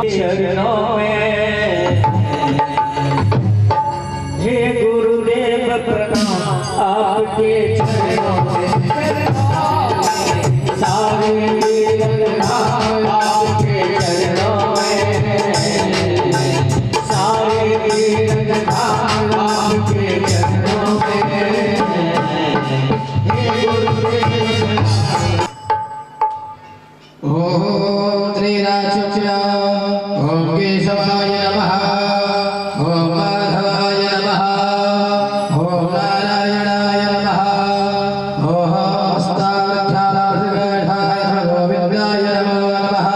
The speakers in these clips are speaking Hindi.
चरणों में। हे गुरुदेव प्रणाम आपके चरणों में। सारे आपके चरणों में। सारे आपके चरणों में। हे गुरुदेव ओम त्रिराजोत्य ओम केशवाय नमः ओम माधवाय नमः ओम नारायणाय नमः ओम हस्ताक्षराय गोविंदाय नमो नमः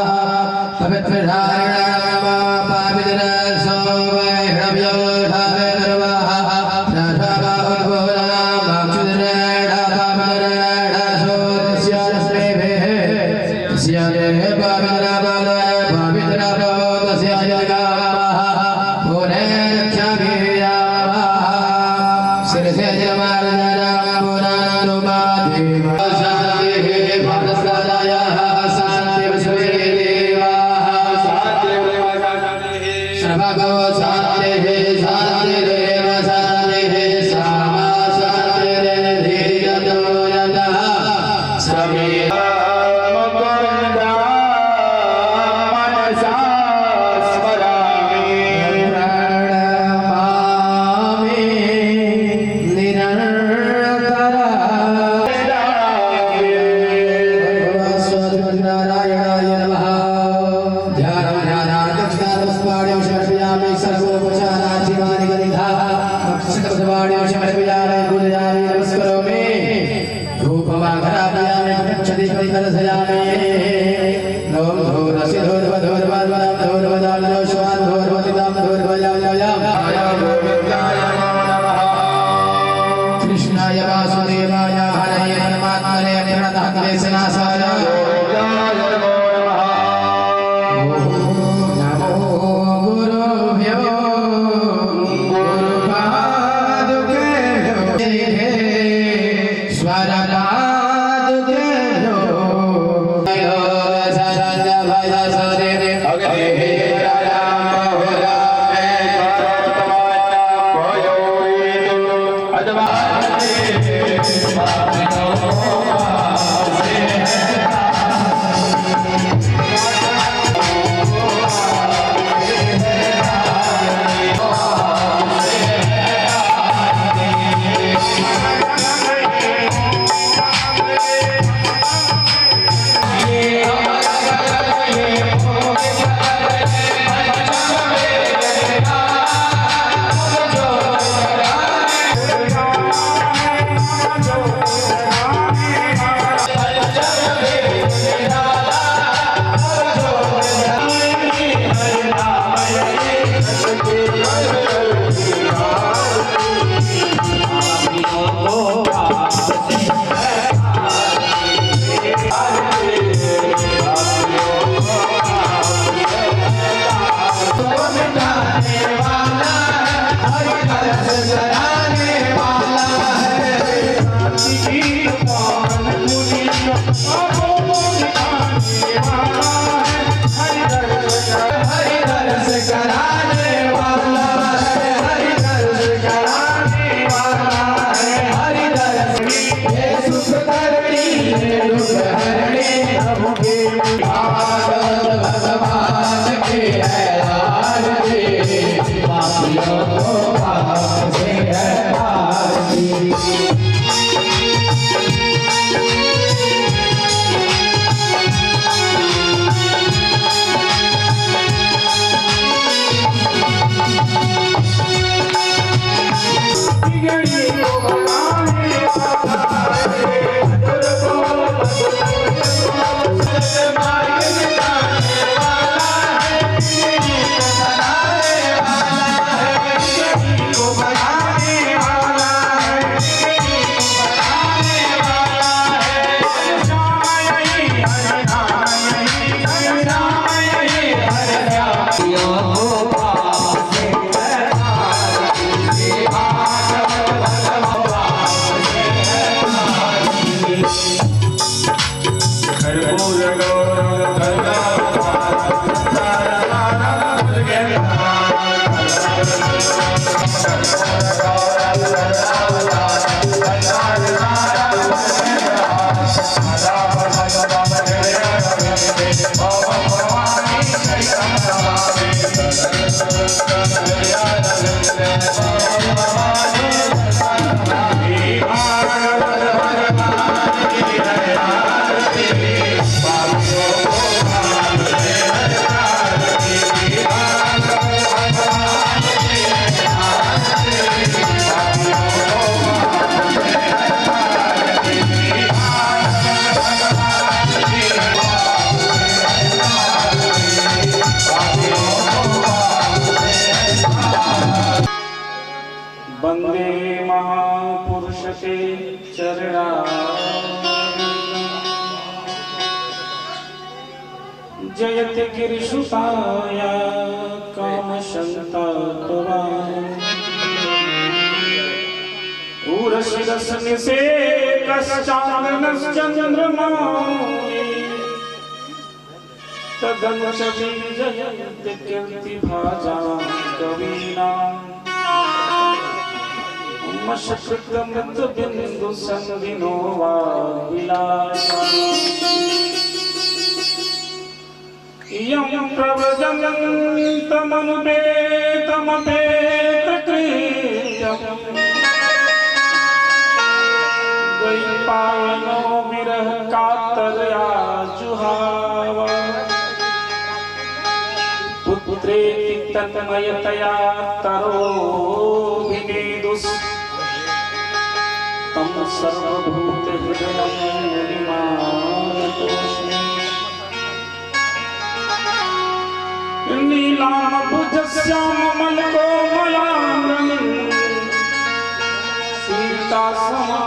पवित्रधारणाय नमः पावित्रसो वैभव्योधाय नमः राधा उद्भवना माक्षुद्रेण पावित्रेण सोदस्यास्मे स्यादेह पवित्र बल पवित्र भवत स्याजगामः पुने रक्षाभियामः शिरसे जमार्दनं पुराणरूपादेव शान्तिः भारतसदायाः शान्तिर्विश्वे देवाः शान्तिर्देव शान्तिः सर्वगो शान्तिः शान्तिरेव शान्तिः सामा शान्तिर्धीरतो यतः श्रमे कृष्णाय वासुदेवाय हरये परमात्मने प्रणतः पुरुष के चरणा जयति गिरिशुताय काम संतापवा उरशिरसनि से कश्चानश्चंद्रमा तदनुच जयन्ति कीर्तिभाजा कवीनाम् मशकृतमृतबिन्दु संविनो वा विलासा यं प्रव्रजन्तमनुपेतमपेतकृत्यम् द्वैपायनो विरह कातरया जुहाव पुत्रेति तन्मयतया तरोभिनेदुस् तं सर्वभूतहृदयं मुनिमानतोऽस्मि नीलाम्बुजश्याममलकोमलाङ्गं सीतासमारोपितवान्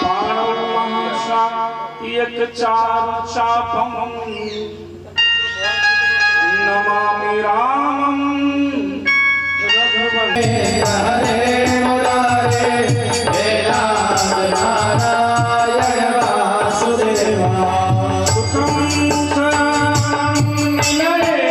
पाणौ महाशाक्यचारुचापं नमामि रामं रघुवंशे हरे मुरारे हे राम नारायण वासुदेवा सुखं शरणं निलये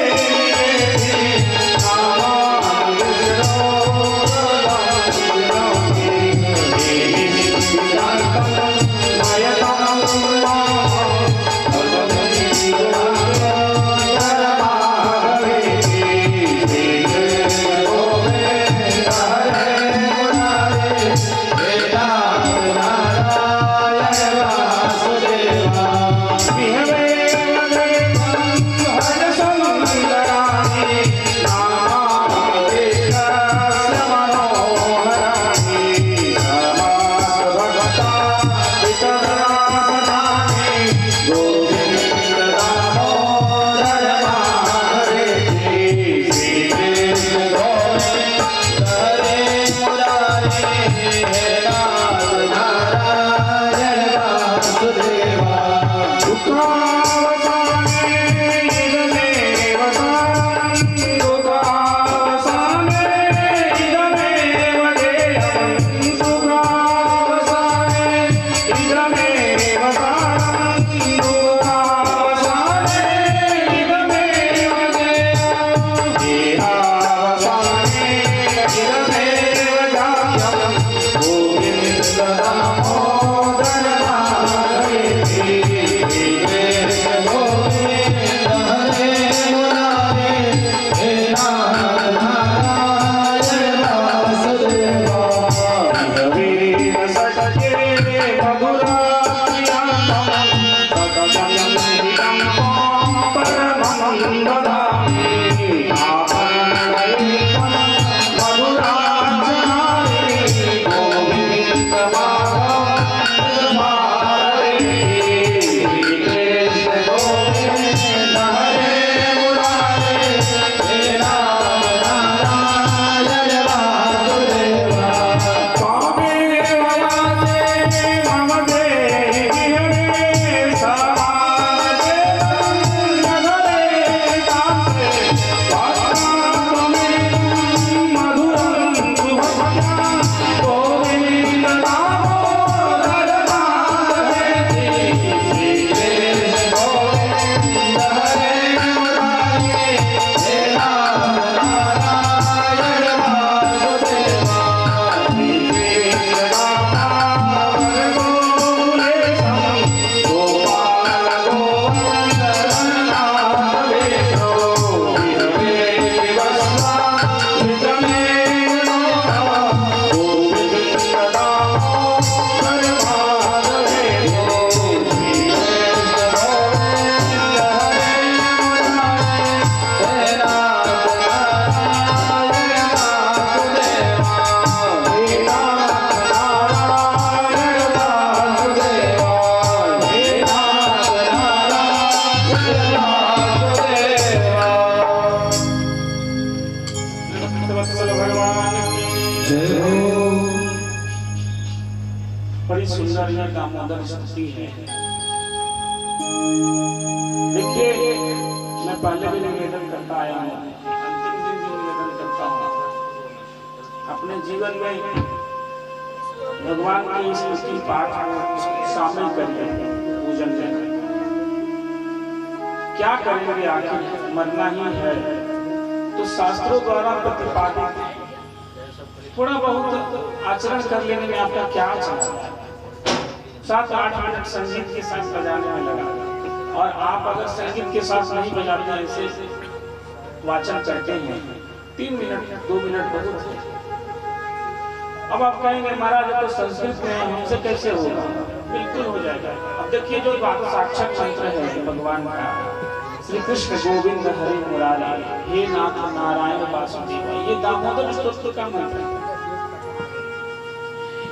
जय हो। बड़ी सुंदर यह दामोदर स्तुति है। देखिए, मैं पहले भी निवेदन करता आया हूँ, अंतिम दिन भी निवेदन करता हूँ, अपने जीवन में भगवान की स्तुति पाठ को शामिल करिए पूजन में। क्या करेंगे, आखिर मरना ही है, तो शास्त्रों द्वारा प्रतिपादित थोड़ा बहुत आचरण कर लेने में आपका क्या चलता है। 7-8 मिनट संगीत के साथ बजाने में लगा, और आप अगर संगीत के साथ नहीं बजाते हैं, ऐसे वाचन करते हैं, 3 मिनट 2 मिनट बहुत है। अब आप कहेंगे महाराज तो संस्कृत में हमसे कैसे होगा? बिल्कुल हो जाएगा। अब देखिए, जो द्वादशाक्षर मंत्र है भगवान का, श्री कृष्ण गोविंद हरि मुरारी, हे नाथ नारायण वासुदेव, ये दामोदर स्तोत्र का मंत्र है।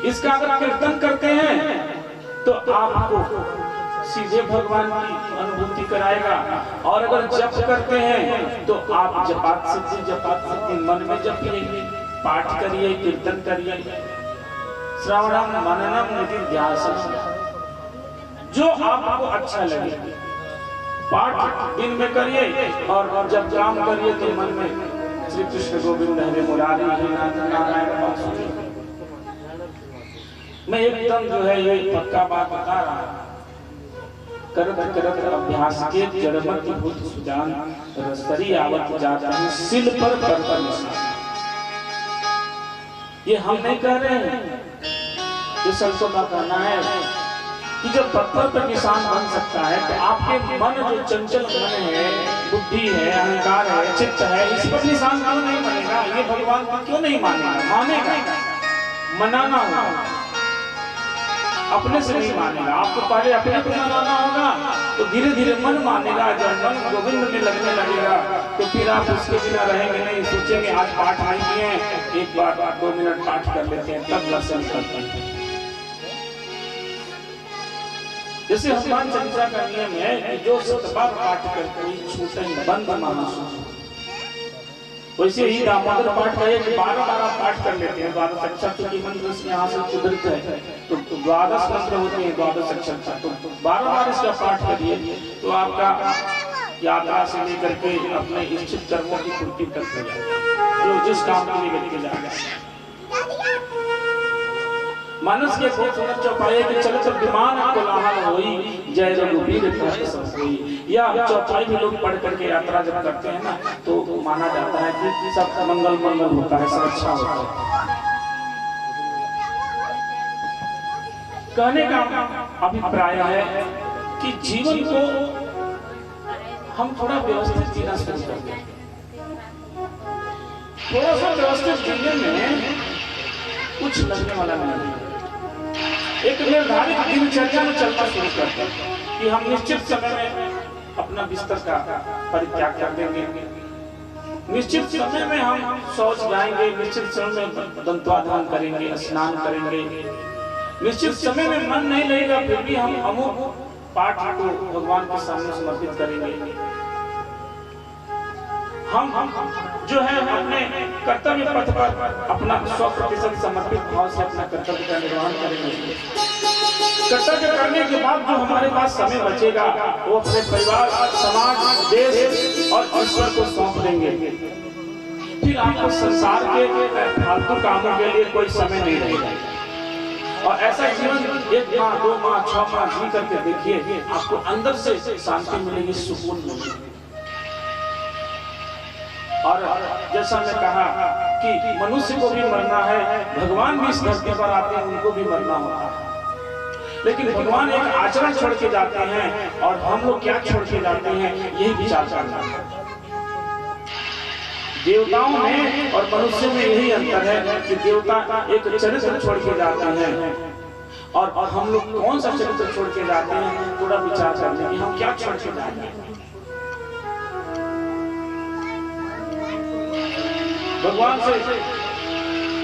इसका अगर कीर्तन करते हैं तो आपको सीधे भगवान की अनुभूति कराएगा, और अगर जप करते हैं तो आप जपात सिद्धि मन में जपिए, पाठ करिए, कीर्तन करिए, श्रवणम मननम निधिध्यासनम, जो आपको अच्छा लगे। पाठ दिन में करिए, और जब काम करिए तो मन में श्री कृष्ण गोविंद हरे मुरारी, हे नाथ नारायण वासुदेव। मैं एकदम जो है ये पक्का बात बता रहा हूँ। करत करत अभ्यास के जड़मति भूत सुजान, रसरी आवत जाता है सिल पर निशान। ये हम नहीं कह रहे हैं, ये संतों का कहना है कि जब पत्थर पर निशान बन सकता है, तो आपके मन जो चंचल मन है, बुद्धि है, अहंकार है, चित्त है, इस पर निशान क्यों नहीं बनेगा? ये भगवान को क्यों नहीं मानेगा? मानेगा, मनाना होगा, अपने से नहीं मानेगा। आपको पहले अपने को मनाना होगा, तो धीरे धीरे मन मानेगा। जब मन गोविंद में लगने लगेगा तो फिर आप उसके बिना रहेंगे नहीं। सोचेंगे आज पाठ नहीं किए, एक बार 2 मिनट पाठ कर लेते हैं, तब दर्शन करते हैं। जैसे हनुमान चालीसा का नियम है कि जो 7 बार पाठ कर कोई छूटे बंद मानस, वैसे ही दामोदर पाठ का 12 पाठ कर लेते हैं। 12 अक्षर चूंकि मंत्र यहाँ से उद्धृत है, तो 12 मंत्र होते हैं 12 अक्षर का, तो 12 बार इसका पाठ करिए, तो आपका यात्रा से लेकर के अपने इच्छित कर्मों की पूर्ति तक हो जाएगी, जो जिस काम के लिए व्यक्ति जाएगा। मानस के बहुत सुंदर चौपाई के चलत विमान कोलाहल होई, जय रघुवीर कहत सब कोई। या चौपाई में लोग पढ़ करके यात्रा जब करते हैं ना, तो माना जाता है कि सब मंगल मंगल होता है, सब अच्छा होता है। कहने का अभिप्राय है कि जीवन को हम थोड़ा व्यवस्थित जीना शुरू कर दें। थोड़ा सा व्यवस्थित जीने में कुछ लगने वाला नहीं है। एक निर्धारित दिनचर्या में चलना शुरू करते हैं कि हम निश्चित समय में अपना बिस्तर का परित्याग कर देंगे, निश्चित समय में हम शौच जाएंगे, निश्चित समय में दंतवाधान करेंगे, स्नान करेंगे, निश्चित समय में मन नहीं लगेगा फिर भी हम अमुक पाठ को भगवान के सामने समर्पित करेंगे। हम जो है अपने कर्तव्य पथ पर अपना 100% समर्पित भाव से अपना कर्तव्य का निर्वहन करेंगे। कर्तव्य करने के बाद जो हमारे पास समय बचेगा वो अपने परिवार, समाज, देश और ईश्वर को सौंप देंगे। फिर आपको संसार के फालतू कामों के लिए कोई समय नहीं रहेगा। और ऐसा जीवन 1 माह 2 माह 6 माह जी करके देखिए, आपको अंदर से शांति मिलेगी, सुकून मिलेगी। और जैसा मैं कहा कि मनुष्य को भी मरना है, भगवान भी इस धरती पर आते हैं, उनको भी मरना होता है। लेकिन भगवान एक आचरण छोड़ के जाते हैं, और हम लोग क्या छोड़ के जाते हैं, यही विचार करना है। देवताओं में और मनुष्य में यही अंतर है कि देवता एक चरित्र छोड़ के जाते हैं, और हम लोग कौन सा चरित्र छोड़ के जाते हैं, थोड़ा विचार करने की हम क्या छोड़ के जाएंगे। भगवान से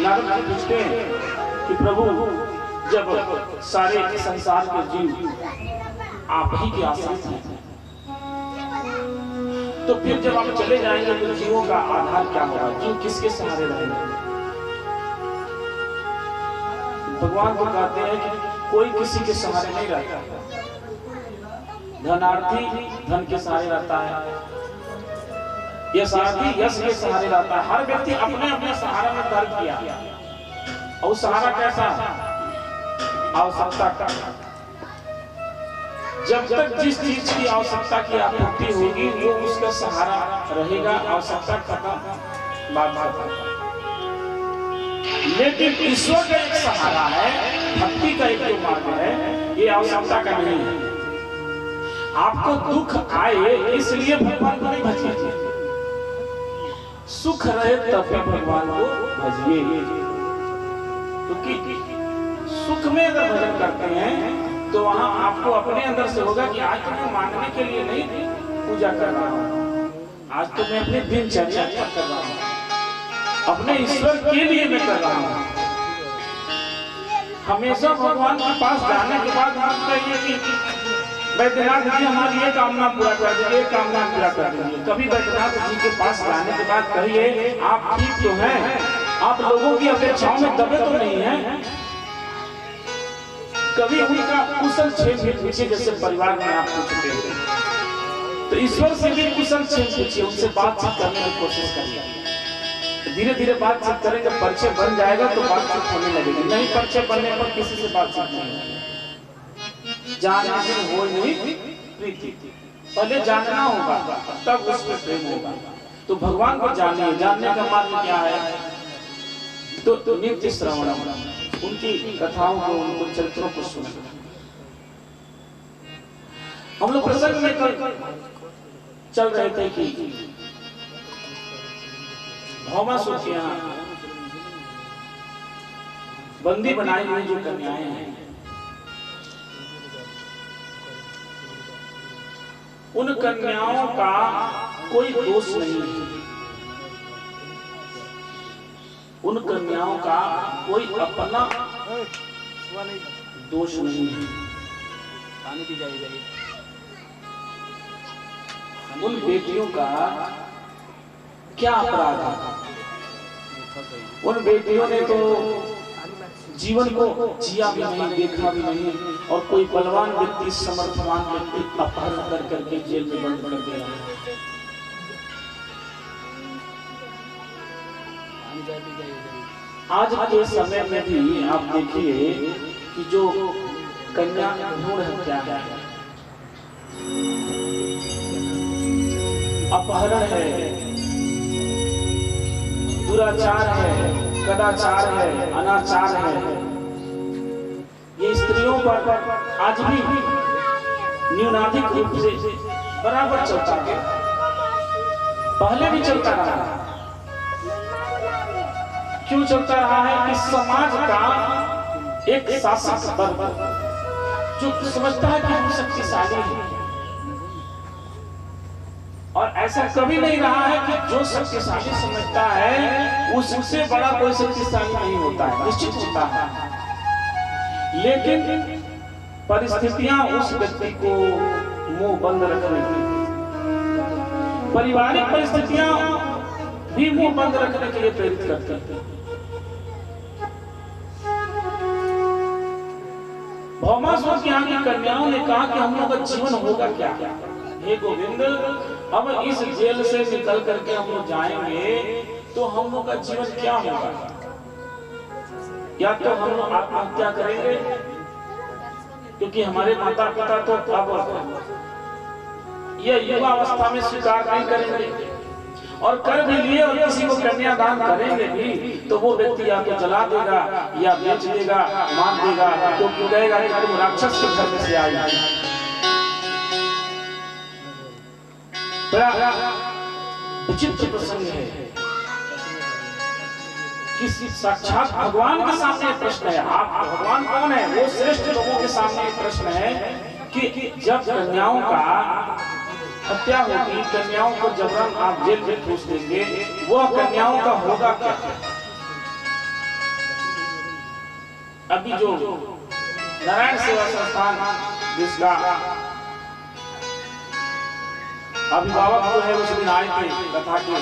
नारद जी पूछते हैं कि प्रभु जब सारे संसार के जीव आप ही के आश्रित हैं, तो फिर जब आप चले जाएंगे तो जीवों का आधार क्या होगा, जीव किसके सहारे रहेंगे। भगवान को कहते हैं कि कोई किसी के सहारे नहीं रहता। धनार्थी धन के सहारे रहता है, यशार्थी यश के सहारे रहता है। हर व्यक्ति अपने अपने सहारा में दर्ज किया, और सहारा कैसा? आवश्यकता का। जब तक जिस चीज की आवश्यकता की आपूर्ति होगी वो उसका सहारा रहेगा, आवश्यकता खत्म बात। लेकिन ईश्वर का एक सहारा है, भक्ति का एक जो मार्ग है, ये आवश्यकता का नहीं है। आपको दुख आए इसलिए भगवान को नहीं भजिए, सुख रहे तब भी भगवान को भजिए। क्योंकि सुख में अगर भजन करते हैं तो वहां आपको अपने अंदर से होगा कि आज तो मैं मांगने के लिए नहीं पूजा कर रहा हूं, आज तो मैं अपने दिनचर्या कर रहा हूं, अपने ईश्वर के लिए मैं कर रहा हूं। हमेशा भगवान के पास जाने के बाद हम कहिए कि वैद्यनाथ जी हमारी ये कामना पूरा कर दीजिए, कामना पूरा कर दीजिए। कभी वैद्यनाथ जी के पास जाने के बाद कहिए आप ठीक तो हैं, आप लोगों की अपेक्षाओं में दबे तो नहीं हैं। कभी उनका कुशल क्षेम पूछिए, जैसे परिवार में आप पूछते हैं तो ईश्वर से भी कुशल क्षेम पूछिए, उनसे बातचीत करने की कोशिश करिए। धीरे धीरे बातचीत करें, जब परिचय बन जाएगा तो बातचीत होने लगेगी। नहीं परिचय बनने पर किसी से बातचीत नहीं होगी। जानने से हो नहीं प्रीति, पहले जानना होगा तब उसमें प्रेम होगा। तो भगवान को जानिए, जानने का मार्ग क्या है? तो नित्य श्रवण, उनकी कथाओं को, उनके चरित्रों को सुनना। हम लोग प्रसंग में कल चल रहे थे कि भौमासुर के यहाँ बंदी बनाई हुई जो कन्याएं हैं, उन कन्याओं का कोई दोष नहीं है, उन कन्याओं का कोई अपना दोष नहीं है। उन बेटियों का क्या अपराध है? उन बेटियों ने तो जीवन को जिया भी नहीं, देखा भी नहीं, और कोई बलवान व्यक्ति, समर्थवान व्यक्ति अपहरण कर करके जेल में बंद कर दिया। आज के समय में भी आप देखिए कि जो कन्या भ्रूण हत्या है, अपहरण है, दुराचार है, कदाचार है, अनाचार है, ये स्त्रियों पर आज भी न्यूनाधिक रूप से बराबर चलता है, पहले भी चलता रहा। क्यों चलता रहा है? कि समाज का एक शासक वर्ग जो समझता है कि हम शक्तिशाली हैं, और ऐसा कभी नहीं रहा है कि जो शक्तिशाली समझता है उससे बड़ा कोई शक्तिशाली नहीं होता है, निश्चित होता है। लेकिन परिस्थितियां उस व्यक्ति को मुंह बंद रखने की, पारिवारिक परिस्थितियां भी मुंह बंद रखने के लिए प्रेरित करती हैं। भौमासुर की यहाँ की कन्याओं ने कहा कि हम लोग का जीवन होगा क्या? हे गोविंद, अब इस जेल से निकल करके हम लोग जाएंगे तो हम लोग का जीवन क्या होगा? या तो हम लोग आत्महत्या करेंगे, क्योंकि हमारे माता पिता तो अब ये युवा अवस्था में स्वीकार नहीं करेंगे, और कर भी लिए और किसी को कन्यादान करेंगे भी तो वो व्यक्ति या तो जला देगा या बेच देगा, मार देगा, क्योंकि कहेगा कि तुम राक्षस के घर में से आई। बड़ा विचित्र प्रसंग है कि साक्षात भगवान के सामने प्रश्न है। आप भगवान कौन है? वो श्रेष्ठ लोगों के सामने प्रश्न है कि जब कन्याओं का हत्या होगी, कन्याओं को जबरन आप जेल में ठूस देंगे, वो कन्याओं का होगा क्या? अभी जो नारायण सेवा संस्थान जिसका अभिभावक जो है उस दिन आए थे कथा के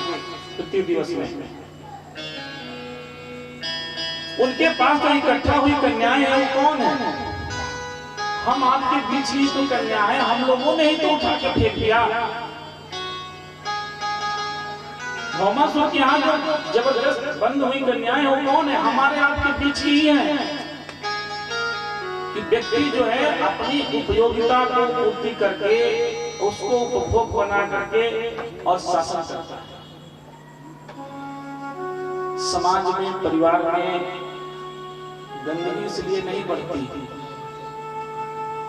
तृतीय दिवस में, उनके पास जो इकट्ठा हुई कन्याएं हैं वो कौन है? हम आपके बीच ही तो कन्या है, हम लोगों ने ही तो उठा के फेंक दिया। भौमासुर की यहाँ जो जबरदस्त बंद हुई कन्याएं वो कौन है? हमारे आपके बीच ही है। कि व्यक्ति जो है अपनी उपयोगिता को पूर्ति करके उसको उपभोग बना करके और शासन करता है। समाज में, परिवार में गंदगी इसलिए नहीं बढ़ती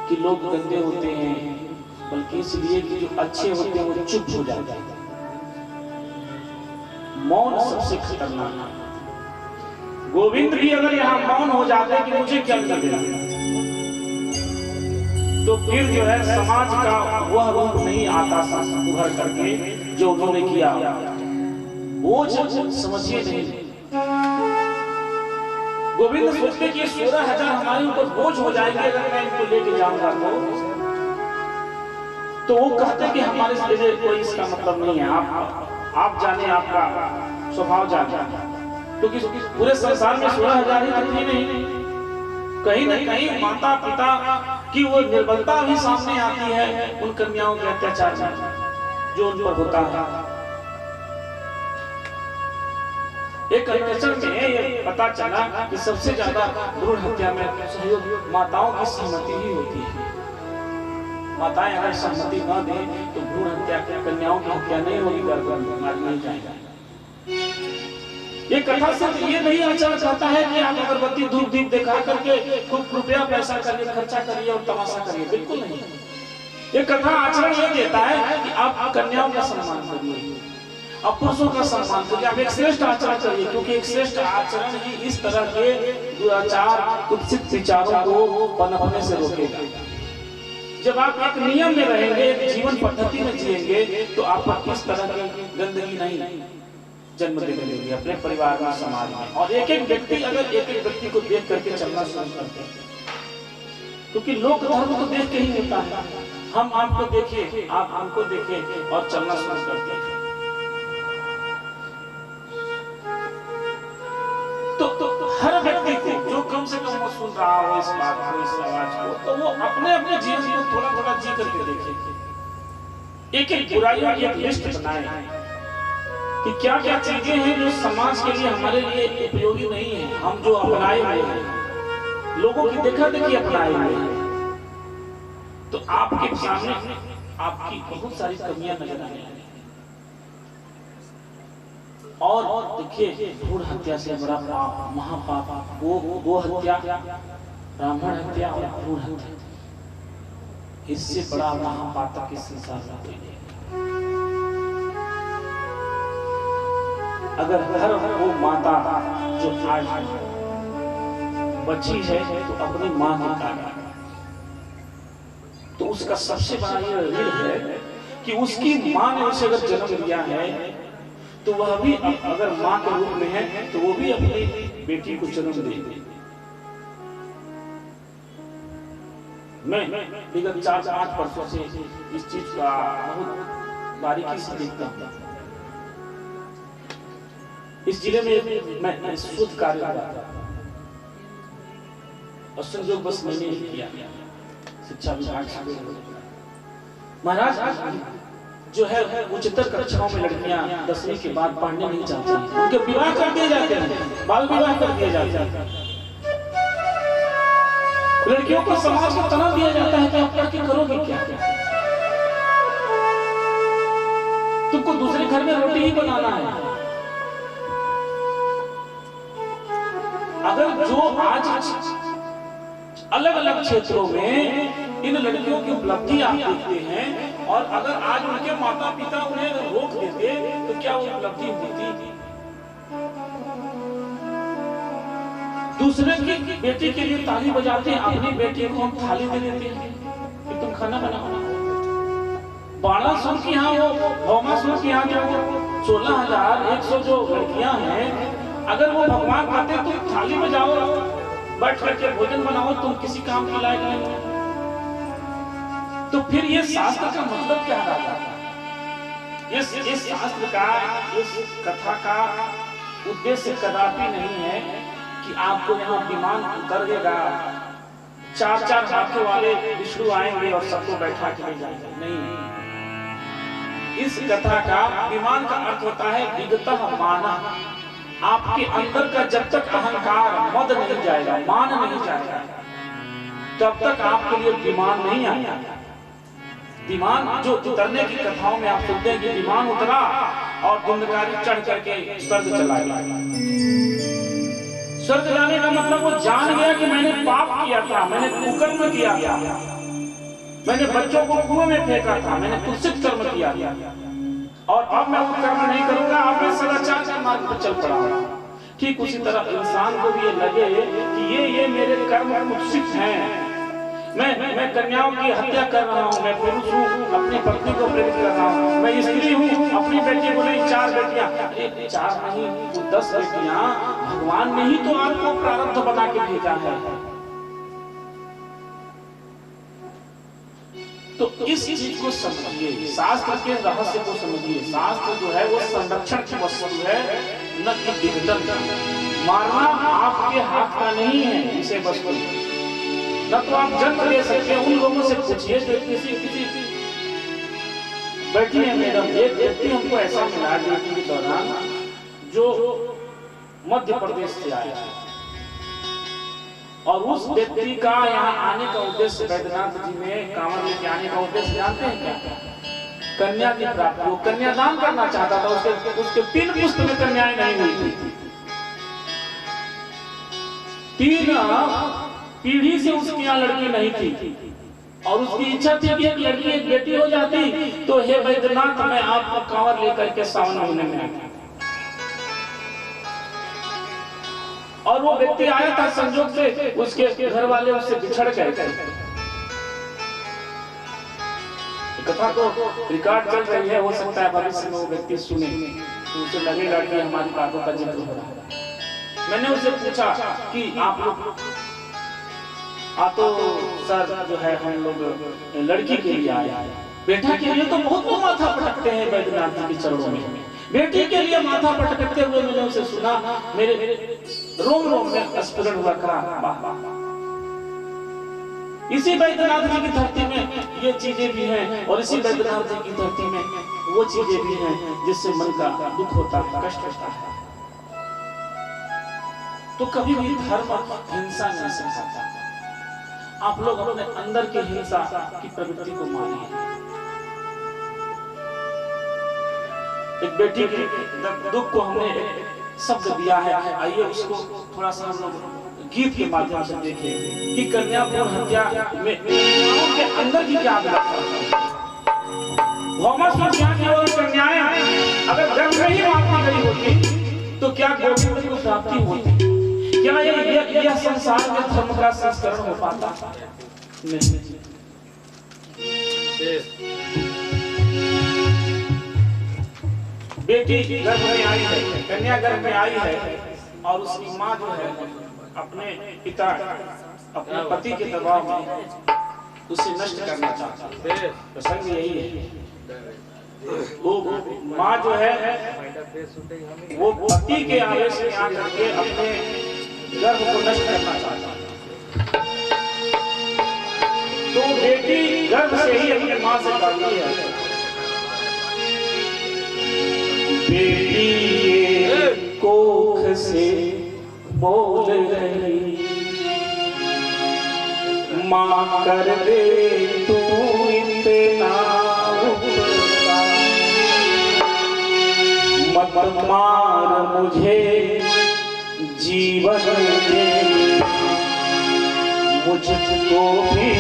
कि लोग गंदे होते हैं, बल्कि इसलिए कि जो अच्छे होते हैं वो चुप हो जाते हैं। मौन सबसे खतरनाक है। गोविंद भी अगर यहाँ मौन हो जाते हैं कि मुझे क्या लगेगा, तो फिर जो है समाज का वह रूप नहीं आता उभर करके जो उन्होंने किया, वो समझिए नहीं। गोविंद सोचते कि 16,000 हमारे ऊपर बोझ हो जाएंगे अगर मैं इनको लेके जाऊंगा तो वो कहते कि हमारे से कोई इसका मतलब नहीं है, आप जाने, आपका स्वभाव जाने। क्योंकि पूरे संसार में 16,000 ही तो नहीं, कहीं न कहीं माता पिता की वो निर्बलता भी सामने आती है उन कन्याओं के अत्याचार जो उन पर होता है। एक अन्वेषण में ये पता चला कि सबसे ज्यादा भ्रूण हत्या में सहयोग माताओं की सहमति ही होती है। माताएं अगर सहमति न दें तो भ्रूण हत्या, कन्याओं की हत्या नहीं होगी, गर्भ मार नहीं जाएगा। ये कथा सिर्फ ये नहीं आचरण करता है कि आप अगरबत्ती धूप दीप दिखा करके खूब रुपया पैसा करिए, खर्चा करिए और तमाशा करिए, बिल्कुल नहीं। ये कथा आचरण ये देता है कि आप कन्याओं का सम्मान करिए, आप पुरुषों का सम्मान करिए, आप एक श्रेष्ठ आचरण करिए, क्योंकि एक श्रेष्ठ आचरण ही इस तरह के दुराचार, कुत्सित विचारों को पनपने से रोकेगा। जब आप एक नियम में रहेंगे, एक जीवन पद्धति में जिएंगे, तो आप पर किस तरह की गंदगी नहीं जन्म देने देंगे अपने परिवार में, समाज में। और एक एक व्यक्ति अगर एक एक व्यक्ति को देख करके चलना शुरू करते हैं, क्योंकि लोक धर्म को देख के ही होता है। हम आपको देखें, आप हमको देखें और चलना शुरू करते हैं। तो हर व्यक्ति को जो कम से कम वो सुन रहा हो इस बात को, इस आवाज को, तो वो अपने अपने जीवन को थोड़ा थोड़ा जी करके देखे। एक एक बुराइयों की एक लिस्ट बनाए कि क्या क्या चीजें हैं जो समाज के लिए हमारे लिए उपयोगी नहीं है, हम जो अपनाए हुए हैं, लोगों की देखा देखी अपनाए हुए हैं। तो आपके सामने आपकी बहुत सारी कमियां नजर आने लगी। और देखिए, भ्रूण हत्या से बड़ा पाप, महापाप गो हत्या, ब्राह्मण हत्या और भ्रूण हत्या, इससे बड़ा महापातक इस संसार में कोई नहीं। अगर हर वो माता जो आज बची है तो अपनी मां के कारण, तो उसका सबसे बड़ा ये ऋण है कि उसकी मां ने उसे अगर जन्म दिया है तो वह भी अगर मां के रूप में है तो वो भी अपनी बेटी को जन्म देगी। मैं विगत 4-5 वर्षों से इस चीज का बहुत बारीकी से देखता हूँ। इस जिले में मैं शोध कार्य कर रहा था और संयोग बस मैंने ही किया, शिक्षा विभाग से। महाराज जो है उच्चतर कक्षाओं में लड़कियां 10वीं के बाद पढ़ने नहीं चाहती हैं, उनके विवाह कर दिए जाते हैं, बाल विवाह कर दिए जाते हैं। लड़कियों को समाज को तनाव दिया जाता है कि आप पढ़ के करोगे क्या? तुमको दूसरे घर में रोटी ही बनाना है। अगर जो आज अलग अलग क्षेत्रों में इन लड़कियों की उपलब्धि आप देखते हैं, और अगर आज उनके माता पिता उन्हें रोक देते तो क्या वो उपलब्धि होती? दूसरे की बेटी के लिए ताली बजाते हैं, अपनी बेटी को हम थाली दे देते हैं कि तुम खाना बनाओ। बाणासुर की यहाँ वो भौमासुर की यहाँ जो 16,100 जो लड़कियां हैं, अगर वो भगवान कहते तुम थाली बजाओ, बैठ करके भोजन बनाओ, तुम किसी काम के लायक नहीं, तो फिर ये शास्त्र का मतलब क्या रहा? इस शास्त्र का, इस कथा का उद्देश्य कदापि नहीं है कि कि आपको यहाँ विमान उतरेगा, 4-4 हाथों वाले विष्णु आएंगे और सबको बैठा के ले जाएंगे। नहीं, इस कथा का विमान का अर्थ होता है विगतः माना। आपके अंदर का जब तक अहंकार मद नहीं जाएगा, मान नहीं जाएगा, तब तक आपके लिए विमान नहीं आएगा। विमान जो उतरने की कथाओं में आप सुनते हैं कि विमान उतरा और धुंधकारी चढ़ करके स्वर्ग चला गया। स्वर्ग जाने का मतलब वो जान गया कि मैंने पाप किया था, मैंने कुकर्म किया था, मैंने बच्चों को कुएं में फेंका था, मैंने कुत्सित कर्म किया था और अब मैं वो कर्म नहीं करूंगा, अब मैं सदाचार के मार्ग पर चल पड़ा। ठीक उसी तरह इंसान को भी ये लगे कि ये मेरे कर्म कुत्सित हैं, मैं कन्याओं की हत्या कर रहा हूँ, मैं पुरुष हूँ, अपनी पत्नी को प्रेरित कर रहा हूँ, मैं स्त्री हूँ, अपनी बेटी को नहीं, 4 बेटियां, 4 नहीं तो 10 बेटियां, भगवान ने ही तो आपको प्रारब्ध बना के भेजा है। तो इस चीज को समझिए, शास्त्र के रहस्य को समझिए। शास्त्र जो है वो संरक्षण की वस्तु है, न कि विघटन का। मारना आपके हाथ का नहीं है इसे वस्तु, न तो आप जन्म ले सकते हैं। उन लोगों से पूछिए जो किसी बैठी है मैडम, एक व्यक्ति हमको ऐसा मिला ड्यूटी के दौरान जो मध्य प्रदेश से आया है और उस व्यक्ति का यहाँ आने का उद्देश्य, बैद्यनाथ जी में कांवर लेके आने का उद्देश्य जानते हैं क्या? कन्या की प्राप्ति। वो कन्यादान करना चाहता था, उसके 3 पुस्त में कन्याएं नहीं हुई थी। 3 पीढ़ी से उसकी यहाँ लड़की नहीं थी और उसकी इच्छा थी कि एक लड़की एक बेटी हो जाती तो हे बैद्यनाथ मैं आपको कांवर लेकर के सावन महीने में आता। और वो व्यक्ति आया था, संजोग से उसके घर वाले उससे बिछड़ गए। कथा तो रिकॉर्ड चल रही है, हो सकता है भविष्य में वो व्यक्ति सुने तो उसे लगेगा कि हमारी बातों का जिक्र हो रहा है। मैंने उसे पूछा कि आप लोग तो सर जो है हम लोग लड़की के लिए आए हैं, बेटा के लिए तो बहुत वो माथा पटकते हैं बैद्यनाथ जी के चरणों में, बेटी के लिए माथा पटकते हुए मैंने उसे सुना, मेरे रोम रोम में स्फुरण हुआ करा। इसी बैद्यनाथ जी की धरती में ये चीजें भी हैं और इसी बैद्यनाथ जी की धरती में वो चीजें भी हैं जिससे मन का दुख होता है, कष्ट होता है। तो कभी भी धर्म हिंसा नहीं सिखाता। आप लोग अपने अंदर की हिंसा की प्रवृत्ति को मानिए। एक बेटी के दुख को हमने शब्द दिया है, आइए उसको थोड़ा सा हम लोग गीत के माध्यम से देखें कि कन्या भ्रूण हत्या में के अंदर की क्या अभिलाषा। कन्याएं अगर गर्भ में ही मारती गई होती तो क्या गोविंद को प्राप्ति होती? क्या यह संसार में धर्म का संस्करण हो पाता? नहीं। बेटी गर्भ में आई है, कन्या गर्भ में आई है और उसकी माँ जो है अपने पिता, अपने पति के दबाव में उसे नष्ट करना चाहती है। प्रसंग यही है। वो माँ जो है वो पति के आवेश में आकर के अपने गर्भ को नष्ट करना चाहता है। तो बेटी गर्भ से ही अपने माँ से कहती है, बेटी कोख से बोल रही माँ कर दे तू इतना मत मार मुझे जीवन दे, मुझको भी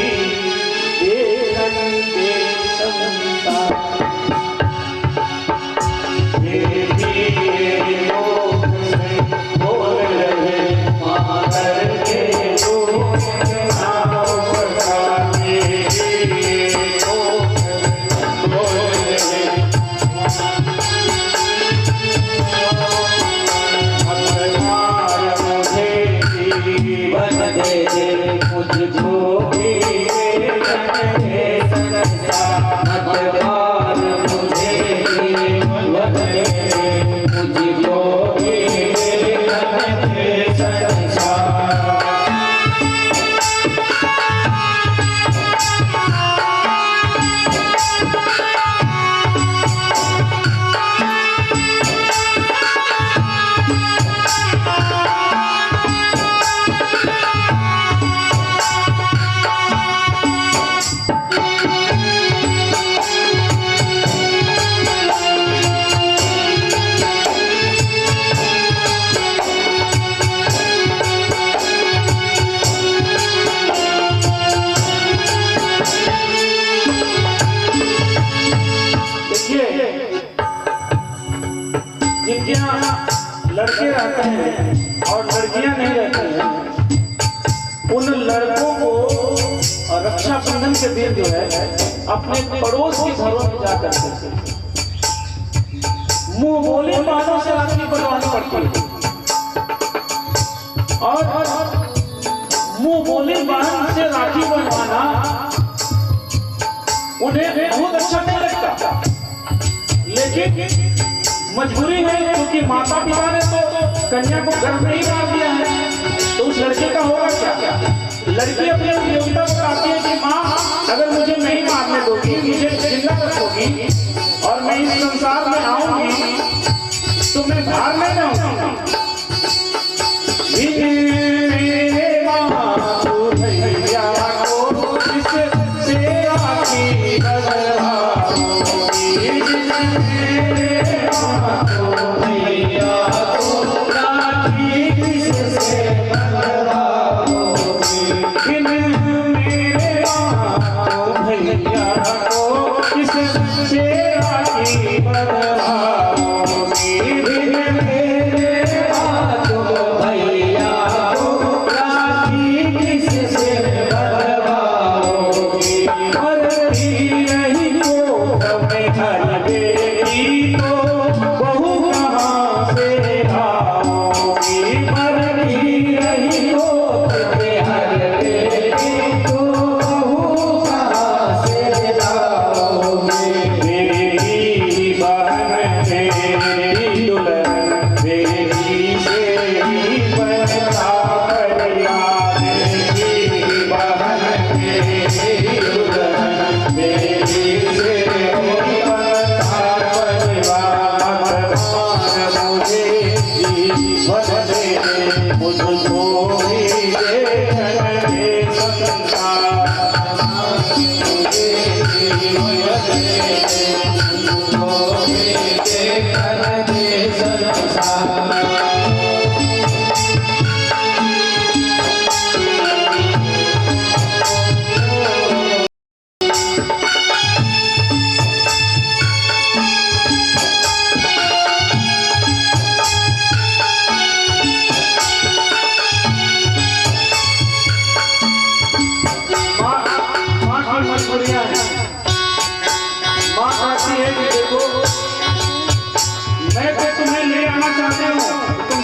दे संसार। बोल रहे मातर के मुझको भी संसार। जिनके यहाँ लड़के रहते हैं और लड़कियां नहीं रहती हैं, उन लड़कों को रक्षाबंधन के दिन जो है अपने पड़ोस के घरों में जाकर मुंह बोले बातों से राखी बनवानी पड़ती है। और मुंह बोले बहन से राखी बनवाना उन्हें बहुत अच्छा नहीं लगता, लेकिन मजबूरी है, क्योंकि माता पिता ने तो कन्या को घर में ही डाल दिया है, तो उस लड़के का होगा क्या? लड़की अपनी योग्यता बताती है कि माँ अगर मुझे नहीं मारने दोगी, मुझे जिंदा रखोगी और मैं इस संसार में आऊंगी तो मैं बाहर नहीं रहूंगी।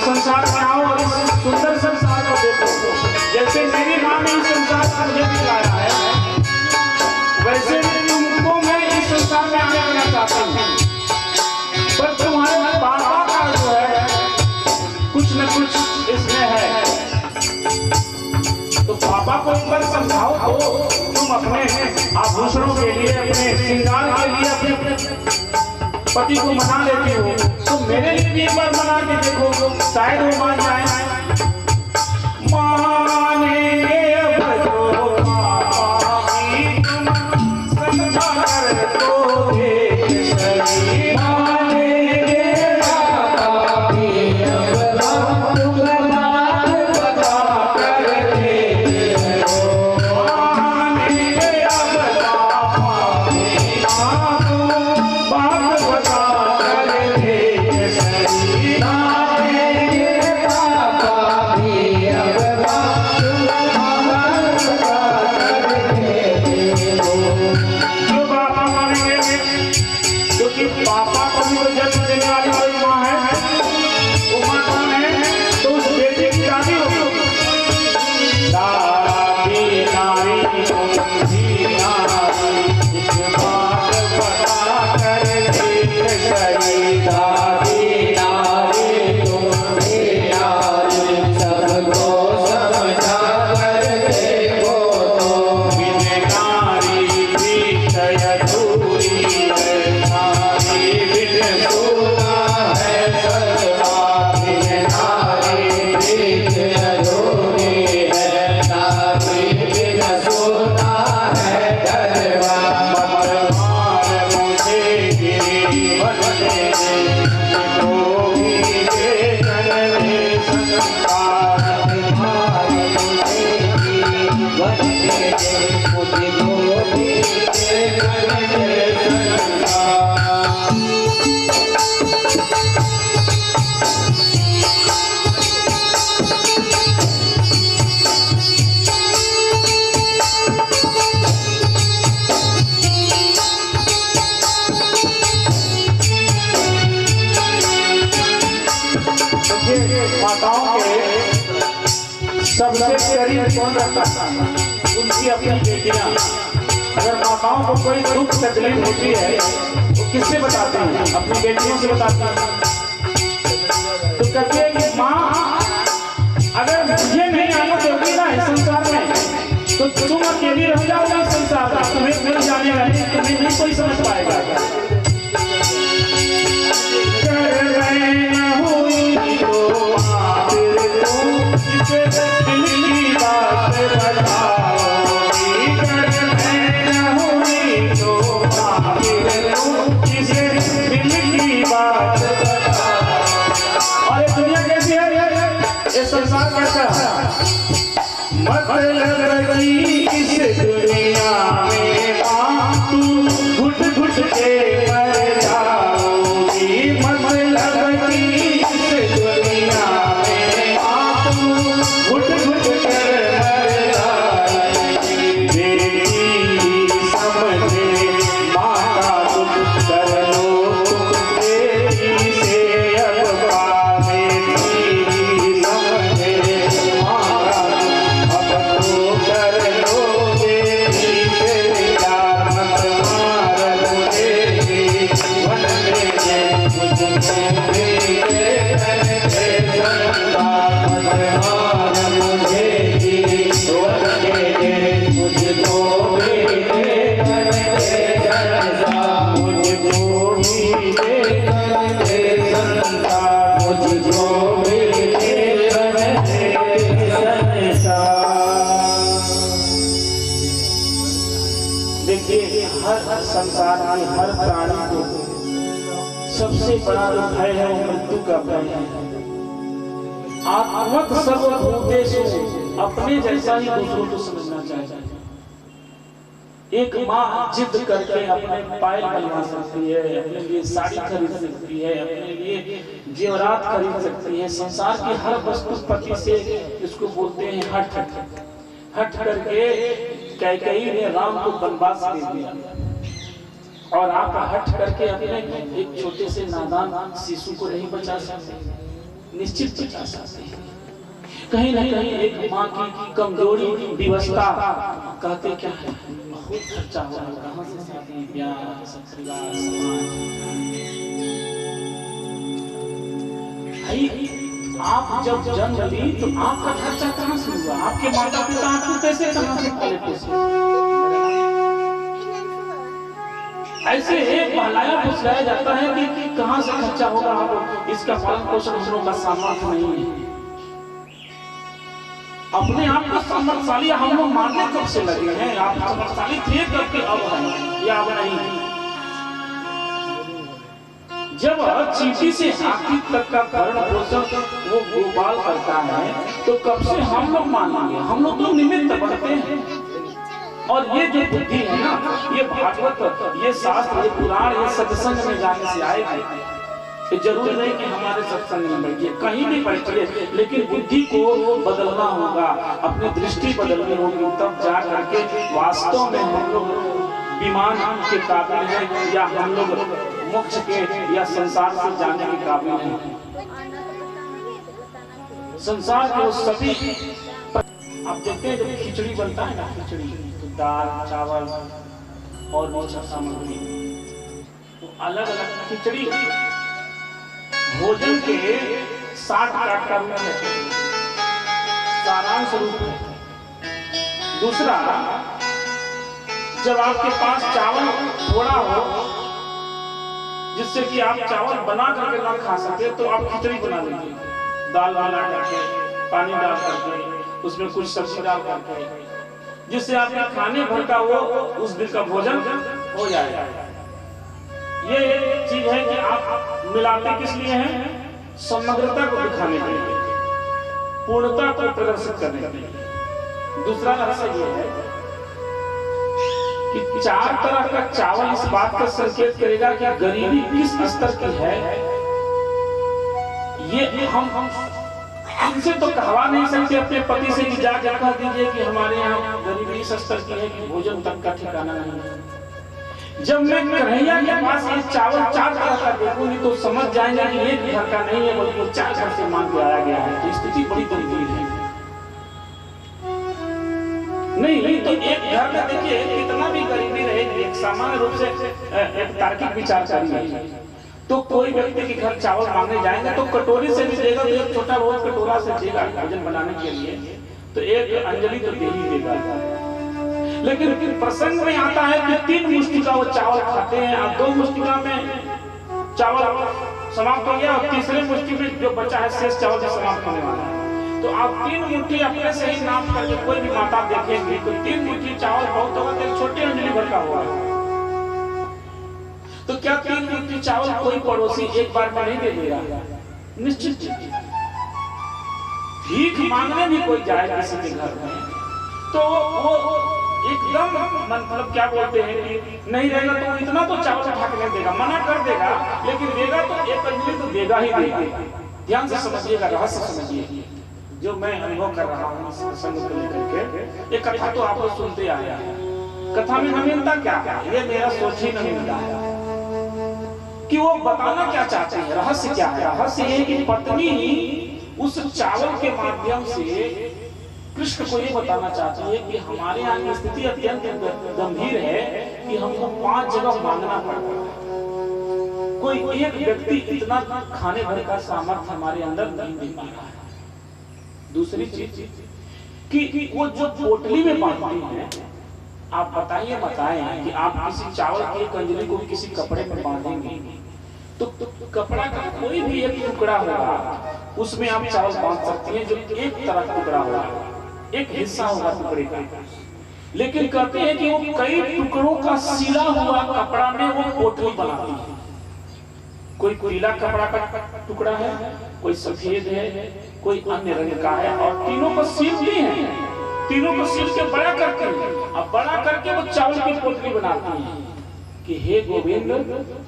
संसार में आओ और इस सुंदर संसार को देखो। जैसे मेरी माँ ने इस संसार को मुझे दिखाया है, वैसे तुमको मैं इस संसार में आने देना चाहता हूँ। पर तुम्हारे पापा का जो है कुछ न कुछ इसमें है, तो पापा को एक बार समझाओ तो तुम अपने आभूषणों के लिए, अपने श्रृंगार के लिए अपने पति को मना लेती हो, तो मेरे लिए भी एक बार मना के देखो, शायद वो मान जाए। मानेंगे अब जो पापा की तुम समझा कर तो देख सही, मानेंगे पापा की अब तुम बात बता कर देख सही, मानेंगे अब पापा की बात बता कर देख सही, मानेंगे पापा माताओं के सबसे करीब कौन रहता है? उनकी अपनी बेटियां। अगर माताओं को कोई दुख तकलीफ होती है तो किससे बताते हैं? अपनी बेटियों से बताते हैं। तो कहते हैं कि माँ अगर मुझे नहीं आना दोगी ना इस संसार में तो तुम अकेली रह जाओगे इस संसार में, तुम्हें मिल जाने वाली, तुम्हें नहीं कोई समझ पाएगा। संसार कैसा मतलब इस दुनिया में तू घुट घुट के मर जाओगी, मतलब इस दुनिया में तू घुट घुट कर मर जाओगी। बेटी समझे माता दुख कर लो तुम बेटी से अब पावे संसार में हर प्राणी को सबसे बड़ा भय है वो मृत्यु का भय है। आत्मक सर्वभूतेषु अपने जैसा ही दूसरों को समझना चाहिए। एक माँ जिद करके अपने पायल बनवा सकती है, अपने लिए साड़ी खरीद सकती है, अपने लिए जेवरात खरीद सकती है। संसार की हर वस्तु पति से इसको बोलते हैं हठ। हठ करके कैकेयी ने राम को वनवास दे दिया और आप हट करके अपने एक छोटे से नादान शिशु को नहीं बचा सकते, निश्चित बचा सकते। कहीं ना कहीं एक माँ की कमजोरी विवशता कहते क्या है, बहुत खर्चा हो रहा है, कहाँ से शादी ब्याह सब परिवार समाज। आप जब जन्म ली तो आपका खर्चा कहाँ से हुआ? आपके माता पिता आपको कैसे कहाँ से पाले पोसे? ऐसे एक बहलाया फुसलाया जाता है कि कहाँ से खर्चा होगा, आप इसका पालन पोषण हम लोग का सामर्थ्य नहीं है। अपने आप को समर्थशाली हम लोग मानने कब से लगे हैं? आप समर्थशाली थे करके अब हैं या अब नहीं? जब चींटी से हाथी तक का भरण पोषण वो गोपाल करता है तो कब से हम लोग मानेंगे? हम लोग तो निमित्त बनते हैं। और ये जो बुद्धि है ना, ये भागवत, ये शास्त्र, ये पुराण, ये सत्संग में जाने से आएगी। ये जरूरी नहीं कि हमारे सत्संग में बैठिए, कहीं भी बैठिए, लेकिन बुद्धि को बदलना होगा, अपनी दृष्टि बदलनी होगी, तब जा करके वास्तव में हम लोग विमान के काबिल हैं या हम लोग मोक्ष के या संसार से जाने के काबिल हैं। संसार के सभी आप देखते हैं जब खिचड़ी बनता है ना, खिचड़ी तो दाल चावल और बहुत सामग्री, तो अलग अलग खिचड़ी भोजन के 60 काट का रूप है, सारांश रूप है। दूसरा, जब आपके पास चावल थोड़ा हो जिससे कि आप चावल बना करके ना खा सके तो आप खिचड़ी बना लीजिए, दाल बना करके, पानी डाल करके, उसमें कुछ सब्जी डाल करके, जिससे आपके खाने भर का वो उस दिन का भोजन हो जाएगा। ये एक चीज है कि आप मिलाते किस लिए हैं? समग्रता को दिखाने के लिए, पूर्णता को प्रदर्शित करने के लिए। दूसरा रहस्य ये है कि 4 तरह का चावल इस बात का संकेत करेगा कि गरीबी किस स्तर की है। ये हम इनसे तो कहवा नहीं सकते अपने पति से कि जाकर कह दीजिए कि हमारे यहाँ गरीबी इस स्तर की है कि भोजन तक का ठिकाना नहीं है। जब मैं कन्हैया के पास ये चावल 4 तरह का देखूंगी तो समझ जाएंगे कि एक घर का नहीं है बल्कि 4 घर से मांग के आया गया है। तो स्थिति बड़ी गंभीर है। नहीं तो एक घर में देखिए कितना भी गरीबी रहेगी, एक सामान्य रूप से एक तार्किक विचार करिए तो कोई व्यक्ति के घर चावल मांगने जाएंगे तो कटोरी से भी देगा, तो एक छोटा बहुत कटोरा से देगा भोजन बनाने के लिए, तो एक अंजलि तो दे ही देगा। लेकिन प्रसंग में आता है कि 3 मुष्टिका वो चावल खाते हैं, अब 2 मुष्टिका में चावल समाप्त हो गया और तीसरे मुष्टि में जो बचा है शेष चावल भी समाप्त होने वाला है। तो आप 3 मुट्ठी अपने से ही नाप करके कोई भी माता देखेंगे तो 3 मुट्ठी चावल बहुत होगा, तो छोटी अंजलि भर का हुआ। तो क्या 3 मुट्ठी चावल कोई पड़ोसी एक बार में नहीं दे देगा? निश्चित। भीख मांगने भी कोई जाए किसी के घर में तो वो एकदम मतलब क्या बोलते हैं कि नहीं रहेगा तो इतना तो चावल उठा के नहीं देगा, मना कर देगा, लेकिन देगा तो एक अंजलि तो देगा ही देगा। ध्यान से समझिएगा, रहस्य समझिए जो मैं अनुभव कर रहा हूँ इस प्रसंग को लेकर के। एक कथा तो आप लोग सुनते आए हैं, कथा में नवीनता क्या है? ये मेरा सोच ही नवीनता है कि वो बताना क्या चाहते हैं, रहस्य क्या है? रहस्य ये कि पत्नी उस चावल के माध्यम से कृष्ण को ये बताना चाहती है कि हमारे यहाँ की स्थिति अत्यंत गंभीर है कि हमको 5 जगह मांगना पड़ता है। कोई एक व्यक्ति इतना खाने भर का सामर्थ्य हमारे अंदर नहीं दे पा रहा है। दूसरी चीज कि वो जो पोटली में बांधती है, आप बताएं कि आप किसी चावल की एक अंजलि को किसी कपड़े में बांधेंगे तो कपड़ा का कोई भी एक टुकड़ा होगा उसमें आप चावल बांध सकती हैं, जो एक तरह का टुकड़ा होगा, एक हिस्सा होगा टुकड़े का। लेकिन कहते हैं कि वो कई टुकड़ों का सिला हुआ कपड़ा में वो पोटली बनाती है। कोई पीला कपड़ा का टुकड़ा है, कोई सफेद है, कोई अन्य रंग का है, और तीनों को सीलती है, तीनों को सील के बड़ा करते हैं। अब बड़ा करके वो चावल की पोटली बनाती है कि हे गोविंद,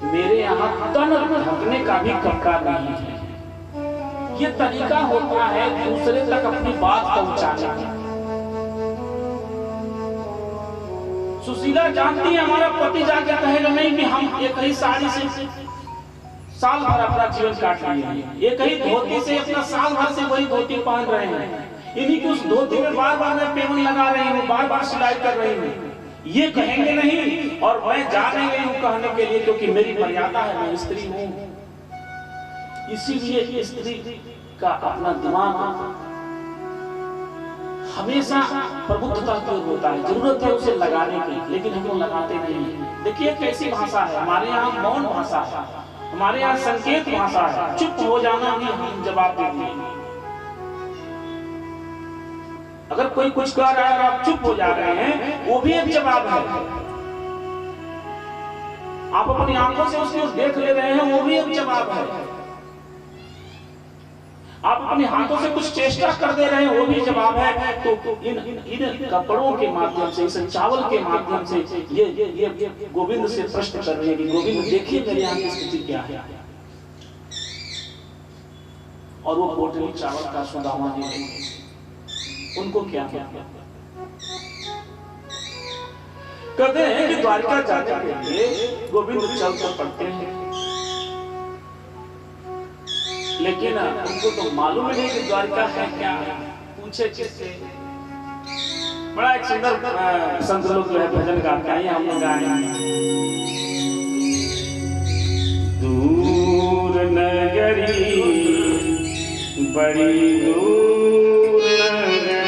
मेरे यहाँ तन ढकने का भी कपड़ा नहीं है। ये तरीका होता है दूसरे तक अपनी बात पहुंचाने का। सुशीला जानती है हमारा पति जाके कहेगा नहीं कि हम एक ही साड़ी से साल भर अपना जीवन काट लिए हैं, एक ही धोती से अपना साल भर से वही धोती पहन रहे हैं, इन्हीं की उस धोती में बार बार मैं पेवन लगा रही हूँ, बार बार सिलाई कर रही हूँ। ये कहेंगे नहीं, और मैं जा नहीं रही हूँ कहने के लिए, क्योंकि मेरी मर्यादा है, मैं स्त्री हूँ। इसीलिए स्त्री का अपना दिमाग हमेशा प्रबुद्धता की ओर होता है, जरूरत है उसे लगाने की, लेकिन हम लोग लगाते नहीं हैं। देखिए कैसी भाषा है हमारे यहाँ, मौन भाषा है हमारे यहाँ, संकेत भाषा है, चुप हो जाना भी हम जवाब देते हैं। अगर कोई कुछ कह रहा है और आप चुप हो जा रहे हैं, वो भी एक जवाब है। आप अपनी आंखों से उसको देख ले रहे हैं, वो भी एक जवाब है। आप अपने हाथों से कुछ चेष्टा कर दे रहे हैं, वो भी जवाब है। तो इन कपड़ों के माध्यम से, इस चावल के माध्यम से ये गोविंद से प्रश्न कर रहे हैं कि गोविंद देखिए मेरे यहाँ की स्थिति क्या है। और वो पोटली चावल का सुदामा जी उनको क्या कहते हैं कि द्वारिका जाने के लिए गोविंद चल तो पड़ते हैं, लेकिन उनको तो मालूम नहीं कि द्वारिका है क्या। पूछे किससे? बड़ा एक सुंदर संत लोग जो है भजन गाते हैं, हम लोग गाएंगे। दूर नगरी बड़ी दूर नगरी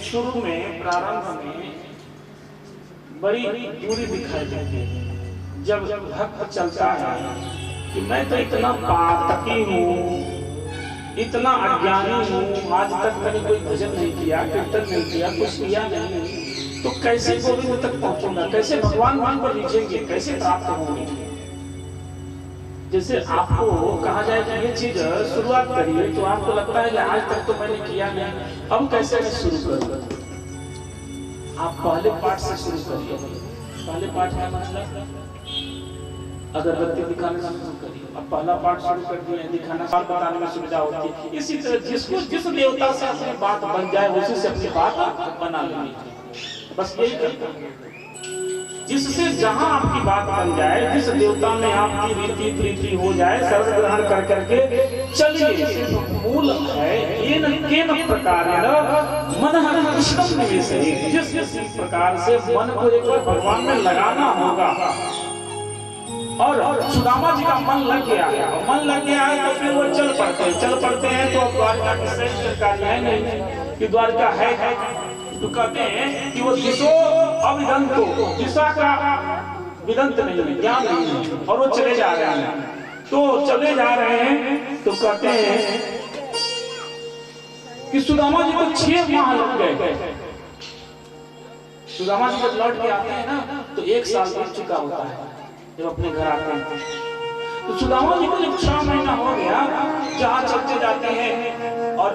शुरू में प्रारंभ में बड़ी दूरी दिखाई देती है। जब भक्त चलता है कि मैं तो इतना पातकी हूँ, इतना अज्ञानी हूँ, आज तक मैंने कोई भजन नहीं किया, कीर्तन नहीं किया, कुछ किया नहीं, तो कैसे गोविंद तक पहुंचूंगा, कैसे भगवान मान पर लीजिएंगे, कैसे प्राप्त होंगे। जैसे आपको कहा जाए कि ये चीज शुरुआत करिए तो आपको लगता है कि आज तक तो मैंने किया नहीं, अब कैसे मैं शुरू करूँ। आप पहले पाठ से शुरू करिए। पहले पाठ का मतलब अगरबत्ती दिखाने से शुरू करिए। अब पहला पाठ शुरू कर दिए, दिखाना बात बताने में सुविधा होती है। इसी तरह जिसको जिस देवता से अपनी बात बन जाए उसी से अपनी बात बना लेनी, बस यही करता है। जिससे जहां आपकी बात बन जाए, जिस देवता में आपकी रीति प्रीति हो जाए, सर्व ग्रहण कर करके चलिए। मूल है ये न प्रकार मन कृष्ण निवेश, जिस प्रकार से मन को एक बार भगवान में लगाना होगा। और सुदामा जी का मन लग गया है, और मन लग गया है तो फिर वो चल पड़ते हैं। तो अब द्वारका की श्रेष्ठ कार्य है नहीं कि द्वारका है, तो कहते हैं कि वो दिशो अविदंतो, दिशा का विदंत नहीं है, ज्ञान नहीं है, और वो चले जा रहे हैं। तो चले जा रहे हैं तो कहते हैं कि सुदामा जी को 6 माह लग गए। सुदामा जी जब लौट के आते हैं ना तो 1 साल बीत चुका होता है जब अपने घर आते हैं। तो सुदामा जी को जब 6 महीना हो गया, जहाँ चलते जाते हैं और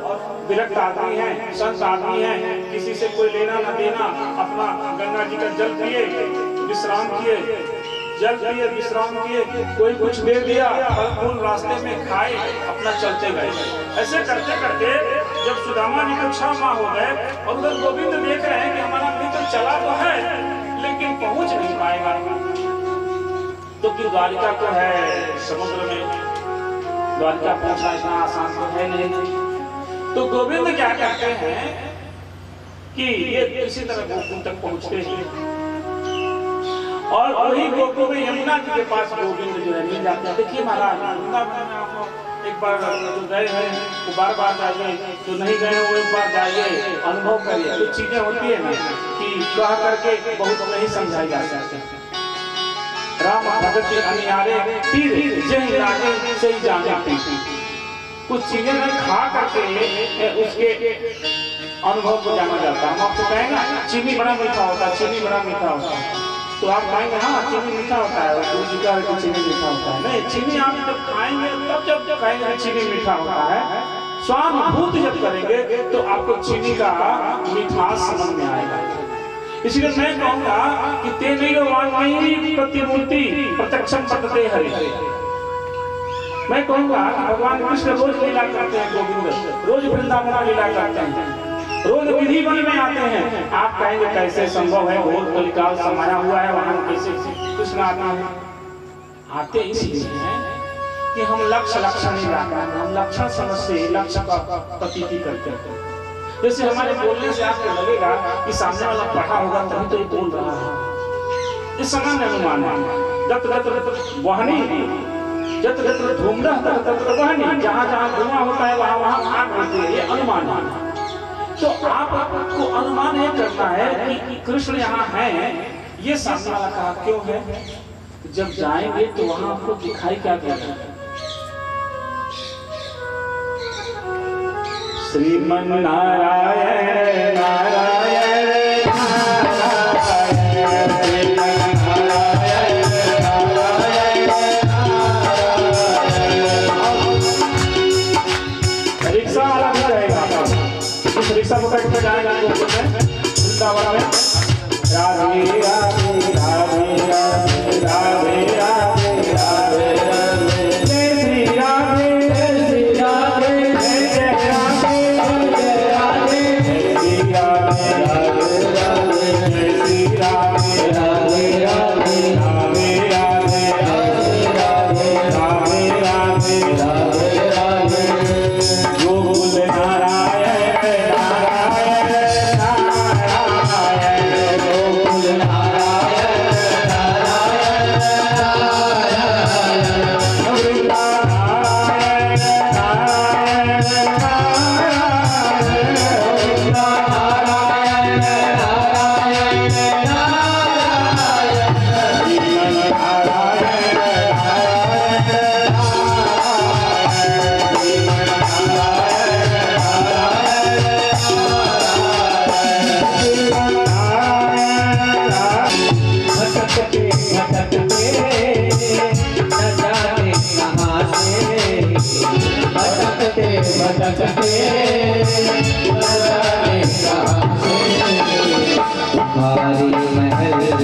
विरक्त आदमी है, संत आदमी है, किसी से कोई लेना न देना, अपना गंगा जी का जल पिए, विश्राम किए, जल पिए, विश्राम किए, कोई कुछ दे दिया, फल फूल रास्ते में खाए, अपना चलते गए। ऐसे करते करते जब सुदामा जी को 6 माह हो गए और उधर गोविंद देख रहे हैं कि हमारा मित्र चला तो है लेकिन पहुंच नहीं पाएगा, तो कि द्वारिका को है समुद्र में, द्वारिका पहुंचना इतना आसान तो है नहीं। तो गोविंद क्या कहते हैं कि ये किसी तरह गोकुल तक पहुंचते हैं और वही गोकुल में यमुना जी के पास गोविंद जो है मिल जाते हैं। देखिए महाराज, वृंदावन में आप एक बार जो गए हैं वो बार बार जाइए, जो नहीं गए वो एक बार जाइए, अनुभव करिए। कुछ चीजें होती है ना कि कह करके बहुत नहीं समझाई जा सकती। राम भगत के अनियारे तीर जय लागे सही जाने पीती। कुछ चीजें मैं खा करके उसके अनुभव को जाना जाता है। हम आपसे कहेंगे चीनी बड़ा मीठा होता है, चीनी बड़ा मीठा होता है, तो आप कहेंगे हाँ चीनी मीठा होता है, गुरु जी का चीनी मीठा होता है। नहीं, चीनी आप जब खाएंगे तब जब कहेंगे चीनी मीठा होता है, स्वानुभूति जब करेंगे तो आपको चीनी का मिठास समझ में आएगा। इसलिए मैं कहूँगा कि तेनैव वाङ्मयी प्रतिमूर्ति प्रत्यक्षं वर्तते हरि। मैं कहूँगा भगवान कृष्ण रोज लीला करते हैं, गोविंद रोज वृंदावन लीला करते हैं, रोज विधि वन में आते हैं। आप कहेंगे कैसे संभव है, बहुत कलिकाल समाया हुआ है, वहां कैसे कृष्ण आते हैं? आते इसलिए हैं कि हम लक्ष्य नहीं लाते हैं, हम लक्षण समझ से लक्ष्य का प्रतीति करते हैं। जैसे हमारे बोलने से आपको लगेगा कि सामने वाला पढ़ा होगा तभी तो ये बोल रहा है, इस सामान्य अनुमान है। जत वहनी जत धूम्रः तत्र वहनी, जहाँ जहाँ धुआं होता है वहाँ वहाँ आग होती है, ये अनुमान है। तो आपको अनुमान ये करना है कि कृष्ण यहाँ हैं, ये सामने वाला कहा क्यों है? जब जाएंगे तो वहां आपको दिखाई क्या देगा? श्रीमन नारायण नारायण रिक्शा वाला भी रहेगा, इस रिक्शा को बैठ के जाएगा वृंदावन में। राधे राधे राधे राधे राधे राधे राधे जय श्री राधे जय श्री राधे जय जय राधे जय राधे जय श्री राधे राधे राधे जय श्री राधे राधे राधे राधे राधे राधे राधे राधे राधे राधे गोकुल नारायण नारायण नारायण गोकुल नारायण नारायण नारायण नारायण नारायण हमारी महल के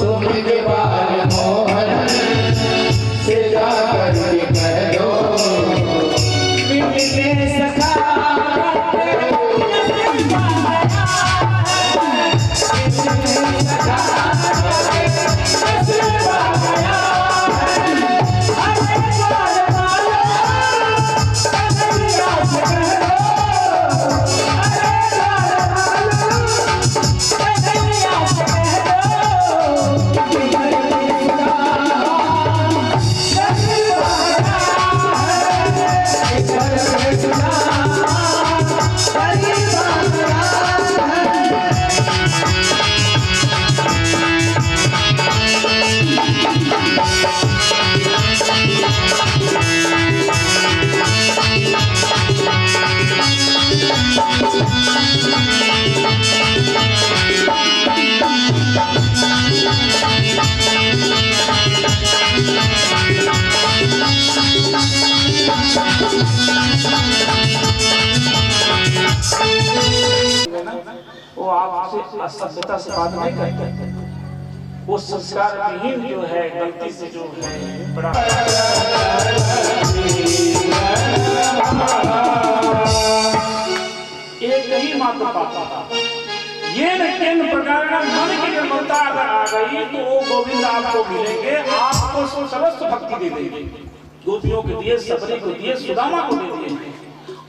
तुम के बाल मोहन से जा करके कह असभ्यता से बात नहीं करते। वो संस्कार विहीन जो है, गलती से जो है बड़ा एक ही मात्र पाता ये न प्रकार मन की निर्मलता अगर आ गई तो वो गोविंद आपको मिलेंगे, आपको सर्वस्व भक्ति दे देंगे। गोपियों को दिए, सबरी को दिए, सुदामा को दे दिए।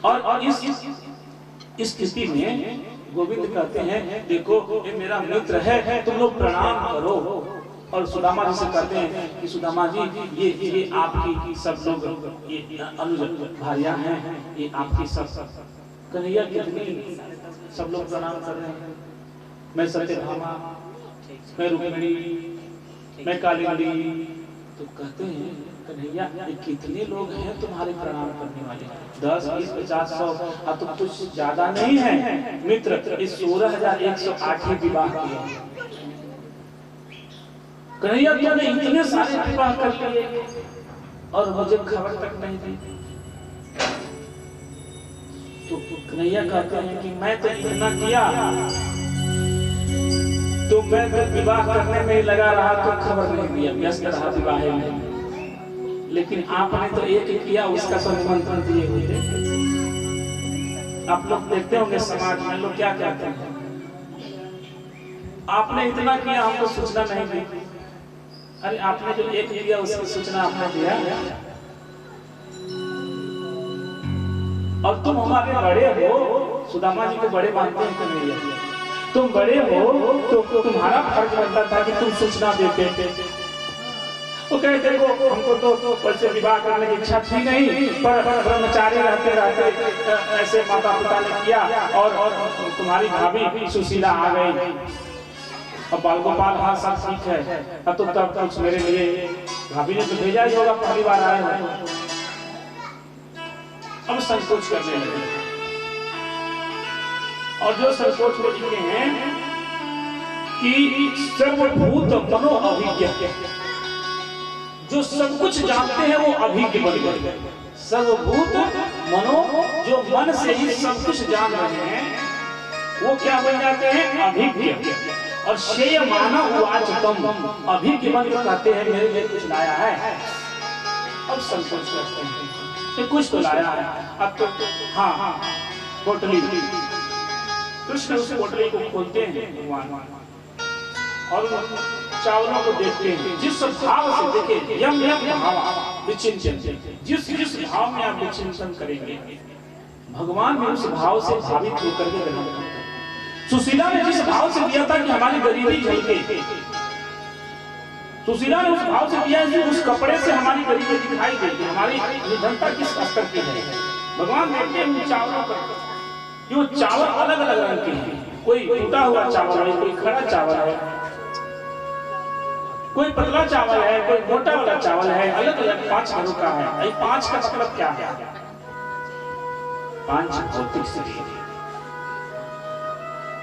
और इस स्थिति में गोविंद कहते हैं देखो ये मेरा मित्र है, तुम लोग प्रणाम करो। और सुदामा जी से कहते हैं कि सुदामा जी ये आपकी सब लोग ये अनुज भारियां हैं, ये आपकी सब कन्हैया कितनी सब लोग प्रणाम कर रहे हैं। मैं सत्यभामा, मैं रुक्मिणी, मैं कालिंदी। तो कहते हैं कन्हैया ये कितने लोग हैं तुम्हारे प्रणाम करने वाले? 10, 20, 50, 100। अब तो कुछ ज्यादा नहीं है मित्र। इस 16,108 विवाह किए कन्हैया, तुमने इतने सारे विवाह कर लिए और मुझे खबर तक नहीं दी। तो कन्हैया कहते हैं कि मैं तो इतना किया, तो मैं तो विवाह करने में ही लगा रहा तो खबर नहीं दिया, व्यस्त रहा विवाह में। लेकिन आपने तो एक किया, उसका तो निमंत्रण दिए हुए। आप लोग देखते होंगे समाज में लोग क्या कहते हैं, आपने इतना किया हमको सूचना नहीं दी। अरे आपने जो एक किया उसकी सूचना आपने दिया, और तुम हमारे बड़े हो। सुदामा जी को बड़े मानते हैं कन्हैया, तुम बड़े हो तो तुम्हारा फर्ज बनता था कि तुम सूचना देते थे। वो कहते देखो हमको तो वैसे विवाह करने की इच्छा थी नहीं, पर ब्रह्मचारी रहते रहते ऐसे माता पिता ने किया, और तुम्हारी भाभी सुशीला आ गई और बाल गोपाल, हाँ सब ठीक है। अब तो तब कुछ मेरे लिए भाभी ने तो भेजा ही होगा, पहली बार आए हो। अब संकोच करने लगे, और जो संकोच में लिखे हैं कि सर्वभूत मनो अभिज्ञ, जो सब कुछ जानते हैं वो अभिज्ञ बन गए। सर्वभूत मनो, जो मन से ही सब कुछ जान रहे हैं वो क्या बन जाते हैं? अभिज्ञ। और शेय मानव वाचतम, अभिज्ञ बन कहते हैं मेरे लिए कुछ लाया है। अब संकोच करते हैं कि कुछ तो लाया है। अब तो हाँ पोटली, कृष्ण उस पोटली को खोलते हैं भगवान, और चावलों को देखते हैं। जिस भाव से देखें, यम यम भाव विचिंतन, जिस भाव में आप विचिंतन करेंगे भगवान में उस भाव से भावित होकर के ग्रहण करते हैं। सुशीला ने जिस भाव से दिया था कि हमारी गरीबी झलके, सुशीला ने उस भाव से दिया कि उस कपड़े से हमारी गरीबी दिखाई देती, हमारी निर्धनता किस स्तर की है। भगवान देखते हैं चावलों पर, वो चावल अलग अलग रंग के हैं। कोई टूटा हुआ चावल है, कोई खड़ा चावल है, कोई पतला चावल है, कोई मोटा वाला चावल है, अलग अलग 5 रंगों का है। ये 5 का मतलब क्या है? 5 भौतिक शरीर।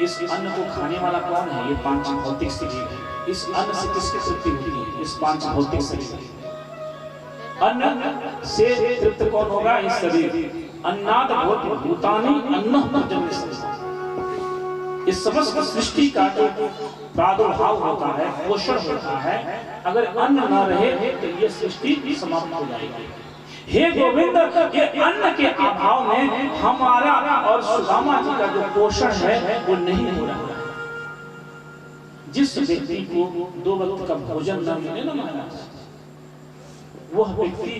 इस अन्न को खाने वाला कौन है? ये 5 भौतिक शरीर है। इस अन्न से किसकी तृप्ति होती है? इस 5 भौतिक शरीर। अन्न से तृप्त कौन होगा? इस शरीर। अन्नाद भूतानि अन्नः भोजनं। इस समस्त सृष्टि का जो प्रादुर्भाव होता है, पोषण होता है, अगर अन्न न रहे तो ये सृष्टि समाप्त हो जाएगी। हे गोविंद, ये अन्न के अभाव में हमारा और सुदामा जी का जो पोषण है वो नहीं हो रहा है। जिस व्यक्ति को 2 वक्त का भोजन न मिले ना महाराज, वह व्यक्ति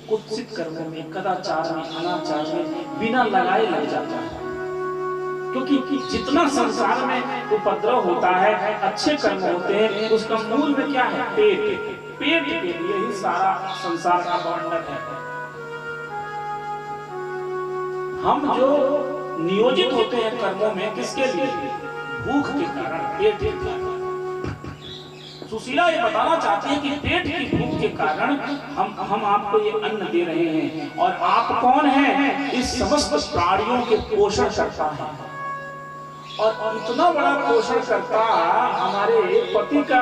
कुत्सित कर्मों में, कदाचार में, अनाचार में बिना लगाए लग जाता है। क्योंकि जितना संसार में उपद्रव होता है, अच्छे कर्म होते हैं, उसका मूल में क्या है? पेट। पेट के लिए ही सारा संसार का बंधन है। हम जो नियोजित होते हैं कर्मों में, किसके लिए? भूख के कारण, पेट के कारण। सुशीला ये बताना चाहती है कि पेट की भूख के कारण हम आपको ये अन्न दे रहे हैं, और आप कौन हैं? इस समस्त प्राणियों के पोषण करता है, और इतना बड़ा पोषण करता हमारे पति का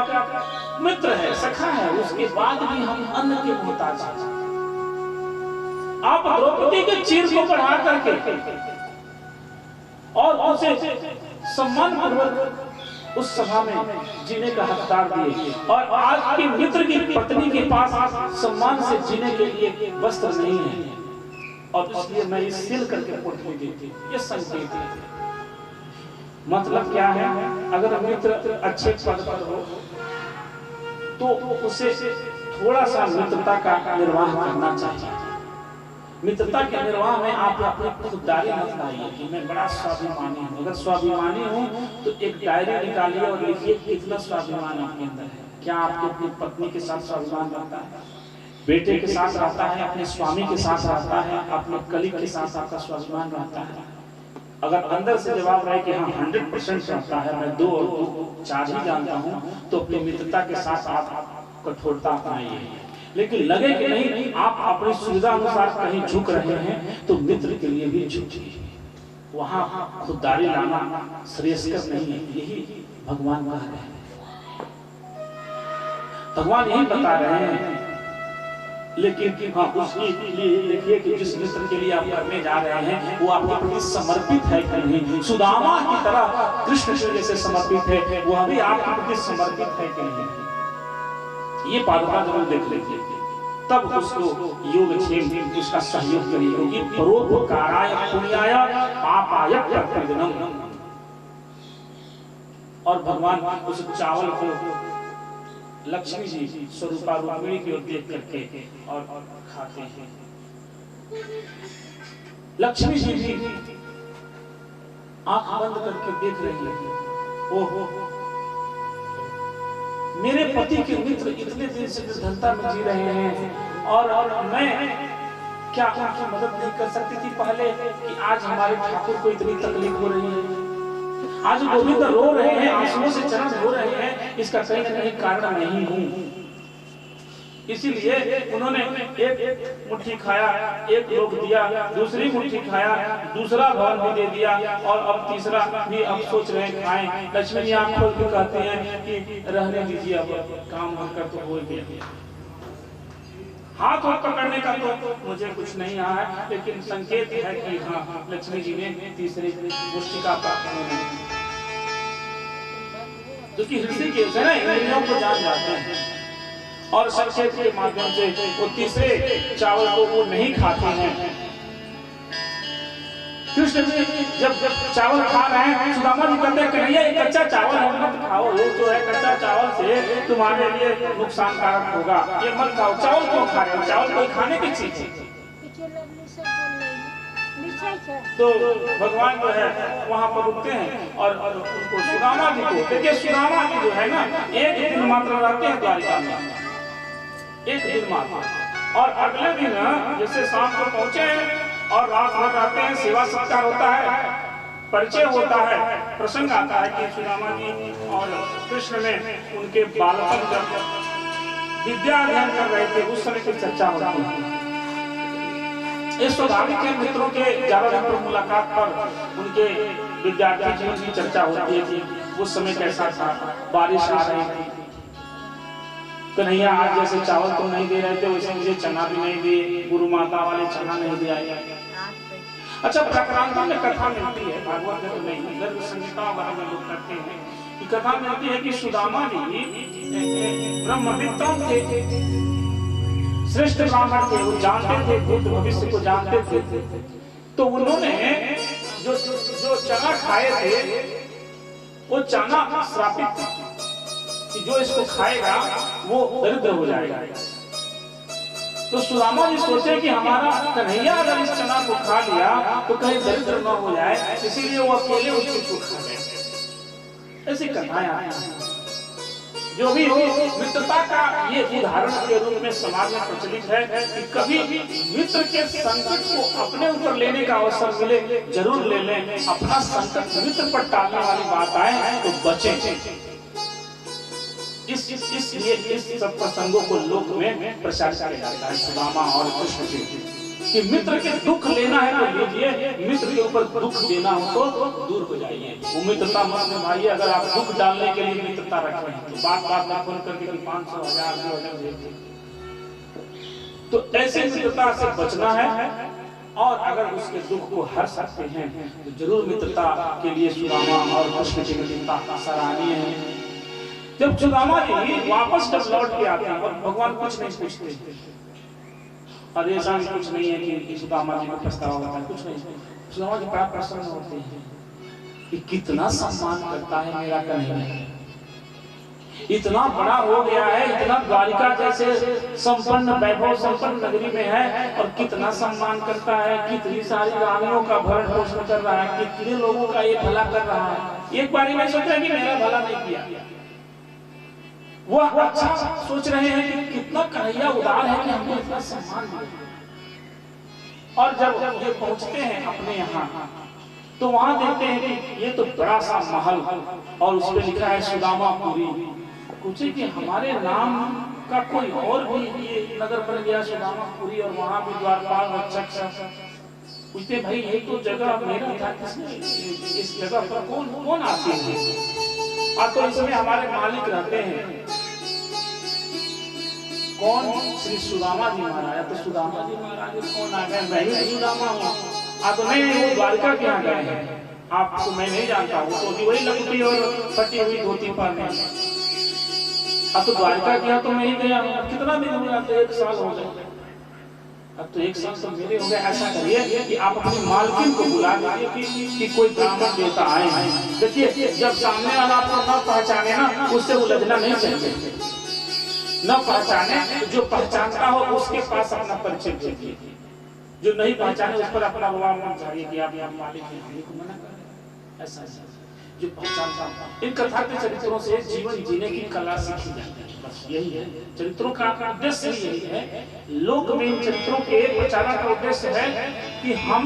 मित्र है, सखा है, उसके बाद भी हम अन्न के मोहताज हैं। आप द्रौपदी के चीर को बढ़ा करके और उसे सम्मान पूर्वक उस सभा में जीने का हकदार दिए, और आज के मित्र की पत्नी के पास सम्मान से जीने के लिए वस्त्र नहीं है, और इसलिए मैं इस सिल करके पोटली देती हूं। ये संकेत है। मतलब क्या है? अगर मित्र अच्छे पद पर हो तो उसे थोड़ा सा मित्रता का निर्वाह करना चाहिए। मित्रता के निर्वाह में आप अपनी खुददारी मत लाइए कि मैं बड़ा स्वाभिमानी हूँ। अगर स्वाभिमानी हूँ तो एक डायरी निकालिए और लिखिए कितना स्वाभिमान आपके अंदर है। क्या आपकी अपनी पत्नी के साथ स्वाभिमान रहता है, बेटे के साथ रहता है, अपने स्वामी के साथ रहता है, अपने कलीग के साथ आपका स्वाभिमान रहता है? अगर अंदर से जवाब रहे कि हाँ 100% रहता है, मैं 2 और 2 4 ही जानता हूँ, तो अपनी मित्रता के साथ आप कठोरता अपनाइए। लेकिन लगे कि नहीं आप अपनी सुविधा अनुसार कहीं झुक रहे हैं तो मित्र के लिए भी झुकिए। वहां खुददारी लाना श्रेयस्कर नहीं है। यही भगवान कह रहे हैं, भगवान यही बता रहे हैं। लेकिन हाँ उसके लिए देखिए कि जिस मित्र के लिए आप करने जा रहे हैं वो आपके प्रति समर्पित है कि नहीं। सुदामा की तरह कृष्ण के जैसे समर्पित है, वो भी आपके प्रति समर्पित है कि नहीं। ये पादुका जरूर देख लीजिए, तब उसको योगक्षेम उसका सहयोग करिए, क्योंकि परोपकाराय पुण्याय पापाय प्रकृतिनम। और भगवान उस चावल को लक्ष्मी जी स्वरूपा रुक्मिणी की ओर देख करके और खाते हैं। लक्ष्मी जी भी आंख बंद करके देख रही है, ओहो मेरे पति के मित्र इतने दिन से निर्धनता में जी रहे हैं और मैं क्या उनकी मदद नहीं कर सकती थी पहले कि आज हमारे ठाकुर को इतनी तकलीफ हो रही है। आज गोविंद रो रहे हैं, आंसुओं से चरण धो रहे हैं, इसका कहीं न कहीं कारण नहीं हूं। इसीलिए उन्होंने एक मुट्ठी खाया, एक लोग दिया, दूसरी मुट्ठी खाया, दूसरा भवन भी दे दिया, और अब तीसरा भी अब सोच रहे हैं खाएं। लक्ष्मी जी आंख खोल के कहते हैं कि रहने दीजिए, अब काम बनकर तो हो गया। हाथ और पकड़ने का तो मुझे कुछ नहीं आया है, लेकिन संकेत है कि हाँ लक्ष्मी जी ने तीसरी मुष्टिका प्राप्त, क्योंकि हृदय के से ना इंद्रियों को जान जाते हैं, और संकेत के माध्यम से वो तीसरे चावल को वो नहीं खाते हैं। कृष्ण जी जब चावल खा रहे हैं, सुदामा जी कहते हैं कन्हैया ये कच्चा चावल है मत खाओ, ये जो है कच्चा चावल से तुम्हारे लिए नुकसानकारक होगा, ये मत खाओ। चावल क्यों खा रहे हो? चावल कोई खाने की चीज है। तो भगवान जो है वहां पर रुकते हैं और उनको सुदामा जी को देखिए, सुदामा जी जो है ना एक दिन मात्र रहते हैं द्वारिका में, एक दिन मात्र, और अगले दिन जैसे शाम को पहुंचे और रात भर रहते हैं, सेवा सत्कार होता है, परिचय होता है, प्रसंग आता है कि सुदामा जी और कृष्ण में उनके बालपन जब विद्या अध्ययन कर रहे थे उस समय की चर्चा होती है। इस स्वाभाविक के मित्रों के ज्यादा दिन पर मुलाकात पर उनके विद्यार्थी जीवन की चर्चा होती है कि उस समय कैसा था, बारिश आ रही थी, कन्हैया आज जैसे चावल तो नहीं दे रहे थे वैसे मुझे चना भी नहीं दिए, गुरु माता वाले चना नहीं दिया। अच्छा, प्रकरांतों में कथा मिलती है, भागवत में तो नहीं, गर्भ संहिता वगैरह में लोग करते हैं कि कथा मिलती है कि सुदामा जी ब्रह्मविद्ताओं के श्रेष्ठ ब्राह्मण थे, वो जानते थे, भूत भविष्य को जानते थे। तो उन्होंने जो चना खाए थे वो चना श्रापित था कि जो इसको खाएगा वो दरिद्र हो जाएगा। तो सुदामा जी सोचे कि हमारा कन्हैया अगर इस चना को खा लिया तो कहीं दरिद्र न हो जाए, इसीलिए वो अकेले उस चीज को खा गए। ऐसी कथाएं आती हैं। जो भी हो, मित्रता का ये उदाहरण के रूप में समाज में प्रचलित है कि कभी मित्र के संकट को अपने ऊपर लेने का अवसर मिले जरूर ले लें। अपना संकट मित्र पर टालने वाली बात आए तो बचें। इसलिए इस सब प्रसंगों को लोक में प्रचार किया जाता है सुदामा और कृष्ण जी कि मित्र के दुख लेना है तो लीजिए, मित्र के ऊपर दुख देना हो तो दूर हो जाइए। वो मित्रता मत निभाइए। अगर आप दुख डालने के लिए मित्रता रख रहे हैं तो बात बात में फोन करके 500 1000 तो ऐसे मित्रता से बचना है। और अगर उसके दुख को हर सकते हैं तो जरूर मित्रता के लिए सुदामा और कृष्ण की मित्रता सराहनीय है। जब सुदामा जी वापस जब लौट के आते हैं और भगवान कुछ नहीं पूछते, और ऐसा भी कुछ नहीं है कि सुदामा जी को पछतावा होता है, कुछ नहीं। सुदामा जी बड़ा प्रसन्न होते हैं कि कितना सम्मान करता है मेरा कन्हैया, इतना बड़ा हो गया है, इतना द्वारिका जैसे संपन्न वैभव संपन्न नगरी में है और कितना सम्मान करता है, कितनी सारी रानियों का भरण पोषण कर रहा है, कितने लोगों का ये भला कर रहा है। एक बार में सोच रहे हैं कि मेरा भला नहीं किया, वो अच्छा सोच रहे हैं कि कितना कन्हैया उदार है कि हमको इतना सम्मान दिया। और जब ये पहुंचते हैं अपने यहाँ तो वहां देखते हैं कि ये तो बड़ा सा महल और उस पर लिखा है सुदामापुरी। पूछे कि हमारे नाम का कोई और भी ये नगर बन गया सुदामापुरी और वहां भी द्वारपाल रक्षक। पूछते भाई ये तो जगह मेरा था, किसने इस जगह पर कौन आते हैं? तो इसमें हमारे मालिक रहते हैं, कौन? श्री सुदामा जी महाराज। तो सुदामा जी महाराज कौन आ गए? मैं ही सुदामा हूँ। तो नहीं, वो द्वारिका के यहाँ गए हैं, आपको मैं नहीं जानता हूँ। तो भी वही लंबी और फटी हुई धोती पहने। तो द्वारिका के यहाँ तो मैं ही गया हूँ। कितना दिन हो गया? तो 1 साल हो गए। अब तो 1 साल तो मेरे हो गए। ऐसा करिए कि आप अपनी मालकिन को बुला लीजिए कि कोई ब्राह्मण देवता आए हैं। देखिए, जब सामने वाला आपको न पहचाने ना, उससे उलझना नहीं चाहिए। न पहचाने तो जो पहचानता हो उसके पास अपना परिचय दीजिए, जो नहीं पहचाने उस पर अपना विवाह मत झाड़िए कि आप मालिक हैं, हमने को मना कर। ऐसा जो पहचानता हो। इन कथा के चरित्रों से जीवन जीने की कला सीखी जाती है, बस यही है। चरित्रों का उद्देश्य यही है, लोक में इन चरित्रों के प्रचार का उद्देश्य है कि हम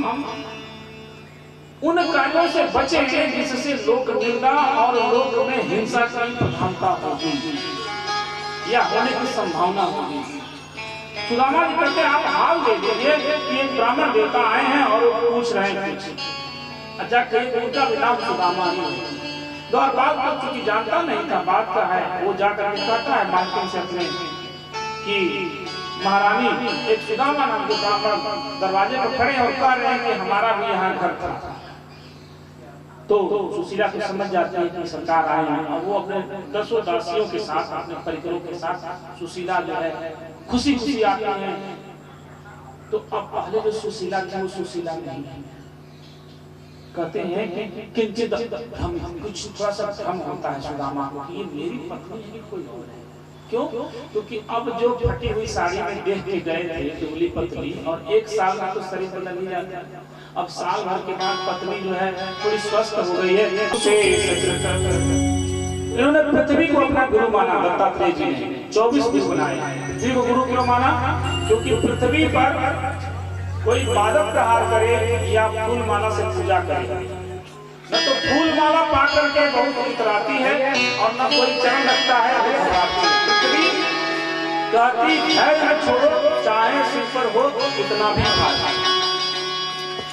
उन कार्यों से बचें जिससे लोक निंदा और लोक में हिंसा की प्रधानता होगी या होने की संभावना होगी। सुदामा जी कहते हैं, आप हाल दे दीजिए कि एक ब्राह्मण देवता आए हैं और वो पूछ रहे हैं कुछ। अच्छा, कहीं उनका भी नाम सुदामा ही है। द्वारपाल को चूंकि जानता नहीं था बात का है, वो जाकर के कहता है मालकिन से अपने कि महारानी, एक सुदामा नाम के ब्राह्मण दरवाजे पर खड़े और कह रहे हैं कि हमारा भी यहाँ घर था। तो सुशीला को समझ जाती है कि सरकार आए हैं और वो अपने 10 दासियों के साथ, अपने परिकरों के साथ सुशीला जो है खुशी खुशी आती हैं। तो अब पहले जो सुशीला थी वो सुशीला नहीं है। कहते हैं कि किंचित हम कुछ थोड़ा सा भ्रम होता है सुदामा को कि ये मेरी पत्नी है कि कोई और है। क्यों? क्योंकि अब जो फटी हुई साड़ी में देख के गए थे दुबली पतली, और 1 साल में तो शरीर बदल ही जाता है। अब साल भर के बाद पत्नी जो है थोड़ी स्वस्थ हो गई है। इन्होंने पृथ्वी को अपना गुरु माना। दत्तात्रेय जी ने 24 गुरु बनाए। पृथ्वी को गुरु क्यों माना? क्योंकि पृथ्वी पर कोई पादप प्रहार करे या फूल माला से पूजा करे, न तो फूल माला पा करके बहुत इतराती है और न कोई चरण रखता है। पृथ्वी कहती है न छोड़ो, चाहे सिर पर हो इतना भी खाता।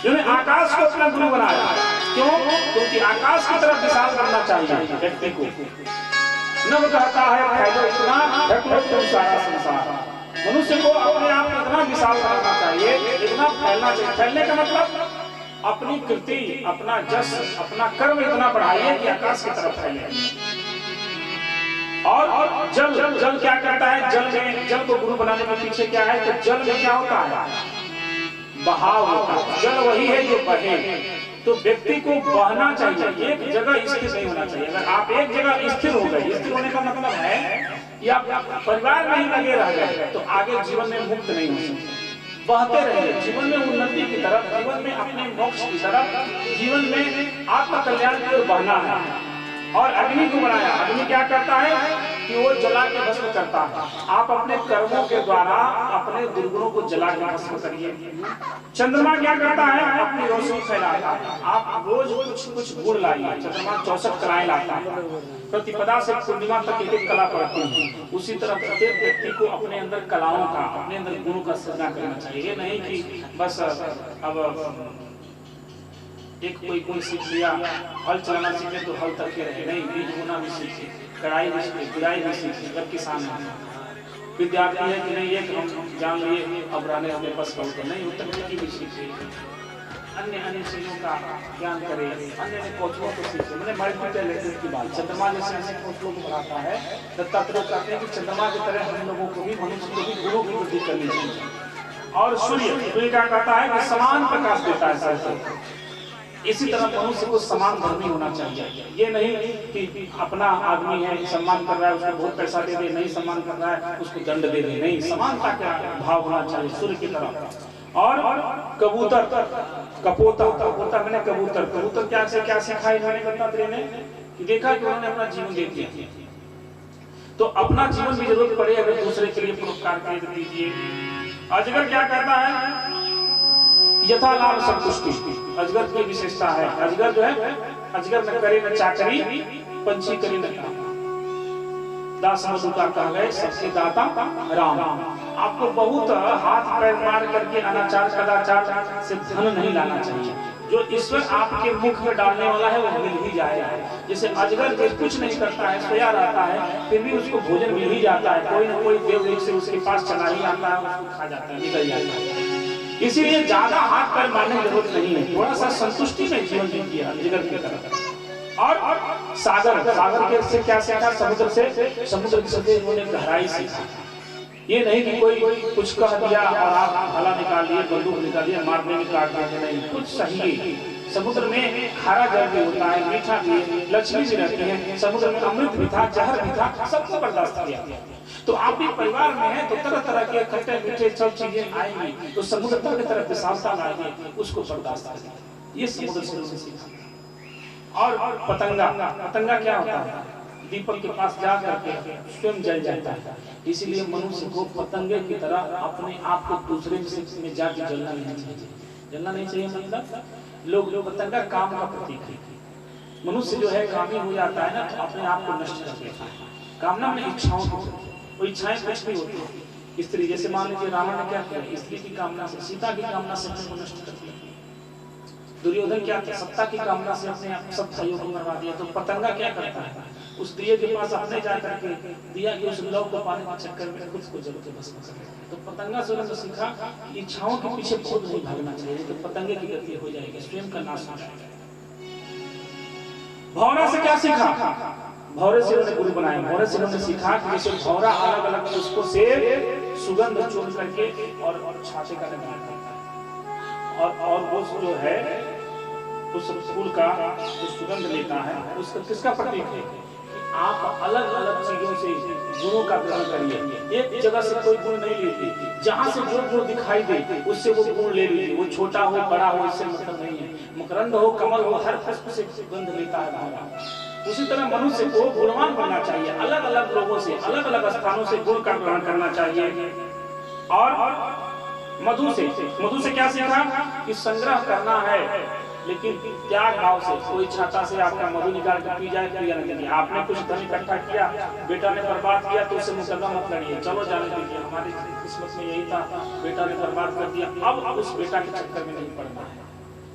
जिन्होंने आकाश को अपना गुरु बनाया। क्यों? क्योंकि आकाश की तरफ विशाल करना चाहिए व्यक्ति को। नव कहता है फैलो इतना, ढक लो तुम सारा संसार। मनुष्य को अपने आप में इतना विशाल करना चाहिए, इतना फैलना चाहिए। फैलने का मतलब अपनी कृति, अपना जस, अपना कर्म इतना बढ़ाइए कि आकाश की तरफ फैले। और जल क्या करता है? जल को गुरु बनाने के पीछे क्या है? तो जल में क्या होता है? बहाव होता है। जल वही है जो बहे। तो व्यक्ति को बहना चाहिए, एक जगह स्थिर नहीं होना चाहिए। अगर आप एक जगह स्थिर हो गए, स्थिर होने का मतलब है कि आप परिवार में ही लगे रह गए तो आगे जीवन में मुक्त नहीं हो सकते। बहते रहिए जीवन में उन्नति की तरफ, जीवन में अपने मोक्ष की तरफ, जीवन में आत्मकल्याण की ओर बहना है। और अग्नि को बनाया। अग्नि क्या करता है कि वो जला के भस्म करता है। आप अपने कर्मों के द्वारा अपने दुर्गुणों को जला के भस्म करिए। चंद्रमा क्या करता है? अपनी रोशनी फैलाता है। आप रोज कुछ गुण लाइए। चंद्रमा 64 कलाएं लाता है। प्रतिपदा से पूर्णिमा तक एक कला पड़ती है। उसी तरह प्रत्येक व्यक्ति को अपने अंदर कलाओं का, अपने अंदर गुणों का सृजन करना चाहिए। ये नहीं कि बस अब एक कोई गुण सीख लिया, हल चलाना सीखे तो हल तक के रहे, नहीं, बीज बोना भी सीखे, कढ़ाई भी सीखे, गुड़ाई भी सीखे। अगर किसान है विद्यार्थी है कि नहीं एक हम जान लिए अब रहने हमें बस बहुत नहीं, तकनीकी भी सीखे, अन्य अन्य चीजों का ज्ञान करे, अन्य अन्य कौशलों को सीखे। मैंने मल्टीटैलेंटेड की बात, चंद्रमा जैसे ऐसे कौशलों को बढ़ाता है। दत्तात्रेय कहते हैं कि चंद्रमा की तरह हम लोगों को भी, मनुष्य को भी गुणों की वृद्धि करनी चाहिए। और सूर्य क्या कहता है कि समान प्रकाश देता है सबको, इसी तरह मनुष्य को समान धर्मी होना चाहिए। ये नहीं कि अपना आदमी है सम्मान कर रहा है उसको बहुत पैसा दे दे, नहीं सम्मान कर रहा है उसको दंड दे दे, नहीं, समानता का भाव होना चाहिए सूर्य की तरह। और कबूतर, कपोता मैंने कबूतर क्या से क्या सिखाया इन्होंने दत्तात्रेय ने, कि देखा कि उन्होंने अपना जीवन दे दिया, तो अपना जीवन भी जरूरत पड़े अगर दूसरे के लिए पुरस्कार कर दीजिए। अजगर क्या कहता है, यथा लाभ संतुष्टि, अजगर की विशेषता है। अजगर जो है, अजगर न करे न चाकरी, पंछी करे न काम। दास मधुकार कहा गए सबके दाता राम। आपको बहुत हाथ पैर मार करके अनाचार कदाचार से धन नहीं लाना चाहिए। जो ईश्वर आपके मुख में डालने वाला है वो मिल ही जाएगा। जैसे अजगर जो कुछ नहीं करता है, सोया रहता है, फिर भी उसको भोजन मिल ही जाता है। कोई न कोई देव से उसके पास चला ही आता है, उसको खा जाता है, निकल जाता है। इसीलिए ज्यादा हाथ पैर मारने की जरूरत नहीं है, थोड़ा सा संतुष्टि में जीवन जीजिए अजगर की तरह। और सागर के से क्या सीखा, समुद्र से उन्होंने गहराई सीखा। ये नहीं कि कोई कुछ कह दिया और आप भाला निकाल लिए, बंदूक निकाल लिया, मार देंगे काट देंगे, नहीं, कुछ सही। समुद्र में खारा जल भी होता है, मीठा भी, लक्ष्मी भी रहती है, समुद्र में अमृत भी था, जहर भी था, सबको बर्दाश्त किया। तो आप भी परिवार में हैं तो तरह तरह के खट्टे मीठे सब चीजें आएंगी, तो समुद्र तक की तरफ विशालता लाएंगे, उसको बर्दाश्त करें। ये समुद्र से सीखा। और पतंगा क्या होता है, दीपक के पास जा करके स्वयं जल जाता है। इसीलिए मनुष्य को पतंगे की तरह अपने आप को दूसरे में जाके जलना नहीं चाहिए। जलना नहीं चाहिए मतलब लोग पतंगा काम का प्रतीक है। मनुष्य जो है कामी हो जाता है ना, तो अपने आप को नष्ट कर देता है। कामना में इच्छाओं को, वो इच्छाएं कुछ भी होती है। स्त्री जैसे मान लीजिए रावण ने क्या किया, स्त्री की कामना से, सीता की कामना से अपने को नष्ट कर दिया। दुर्योधन क्या था, सत्ता की कामना से अपने आप सब सहयोग करवा दिया। तो पतंगा क्या करता है, उस दिए के पास अपने जा करके दिया कि उस लव को पाने के चक्कर में खुद को जल के भस्म कर देता है। तो पतंगा से उन्होंने सीखा कि इच्छाओं के पीछे बहुत नहीं भागना चाहिए, तो पतंगे की गति हो जाएगी, स्वयं का नाश हो जाएगा। भौरा से क्या सीखा, भौरे से उन्होंने गुरु बनाया। भौरे से उन्होंने सीखा कि जैसे भौरा अलग अलग पुष्पों से सुगंध चुन करके और छाते का निर्माण करता है, और वो जो है उस फूल का जो सुगंध लेता है उसका किसका प्रतीक है कि आप अलग अलग चीजों से गुणों का ग्रहण करिए। एक जगह से कोई गुण नहीं लीजिए, जहां से जो गुण दिखाई दे उससे वो गुण ले लीजिए। वो छोटा हो बड़ा हो इससे मतलब नहीं है, मकरंद हो कमल हो, हर पुष्प से सुगंध लेता है भौरा। उसी तरह मनुष्य को गुणवान बनना चाहिए, अलग अलग लोगों से, अलग अलग स्थानों से गुण का ग्रहण करना चाहिए। और मधु से क्या सीखा कि संग्रह करना है, लेकिन त्याग भाव से। कोई छाता से आपका मधु निकाल कर पी जाए, पिया नहीं। आपने कुछ धन इकट्ठा किया, बेटा ने बर्बाद किया, तो उससे मुकदमा मत लड़िए, चलो जाने दीजिए, हमारी किस्मत में यही था, बेटा ने बर्बाद कर दिया, अब उस बेटा के चक्कर में नहीं पड़ना है।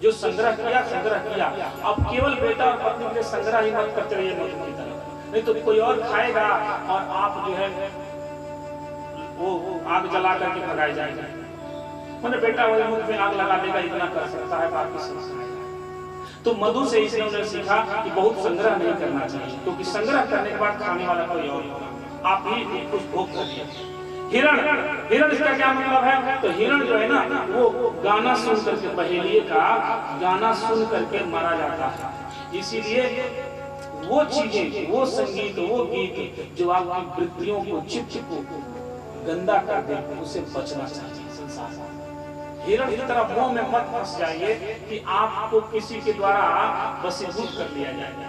जो संग्रह किया, अब केवल बेटा और पत्नी के संग्रह ही मत करते रहिए मधु की तरह, नहीं तो कोई और खाएगा और आप जो है वो आग जला करके भगाए जाएंगे। मैंने बेटा वही मुख में आग लगा देगा, इतना कर सकता है, बाकी संस्कार। तो मधु से इसने उन्हें सीखा कि बहुत संग्रह नहीं करना चाहिए, क्योंकि संग्रह करने के बाद खाने वाला कोई और होगा, आप ही कुछ भोग करिए। हिरण इसका क्या मतलब है, तो हिरण जो है ना वो गाना सुन करके, पहेलिए का गाना सुन करके मारा जाता है। इसीलिए वो चीजें, वो संगीत, वो गीत जो आपकी वृत्तियों को, चित्त को गंदा कर दे, उससे बचना चाहिए। संसार हिरण की तरह मोह में मत फंस जाइए कि आपको किसी के द्वारा वशीभूत कर लिया जाएगा।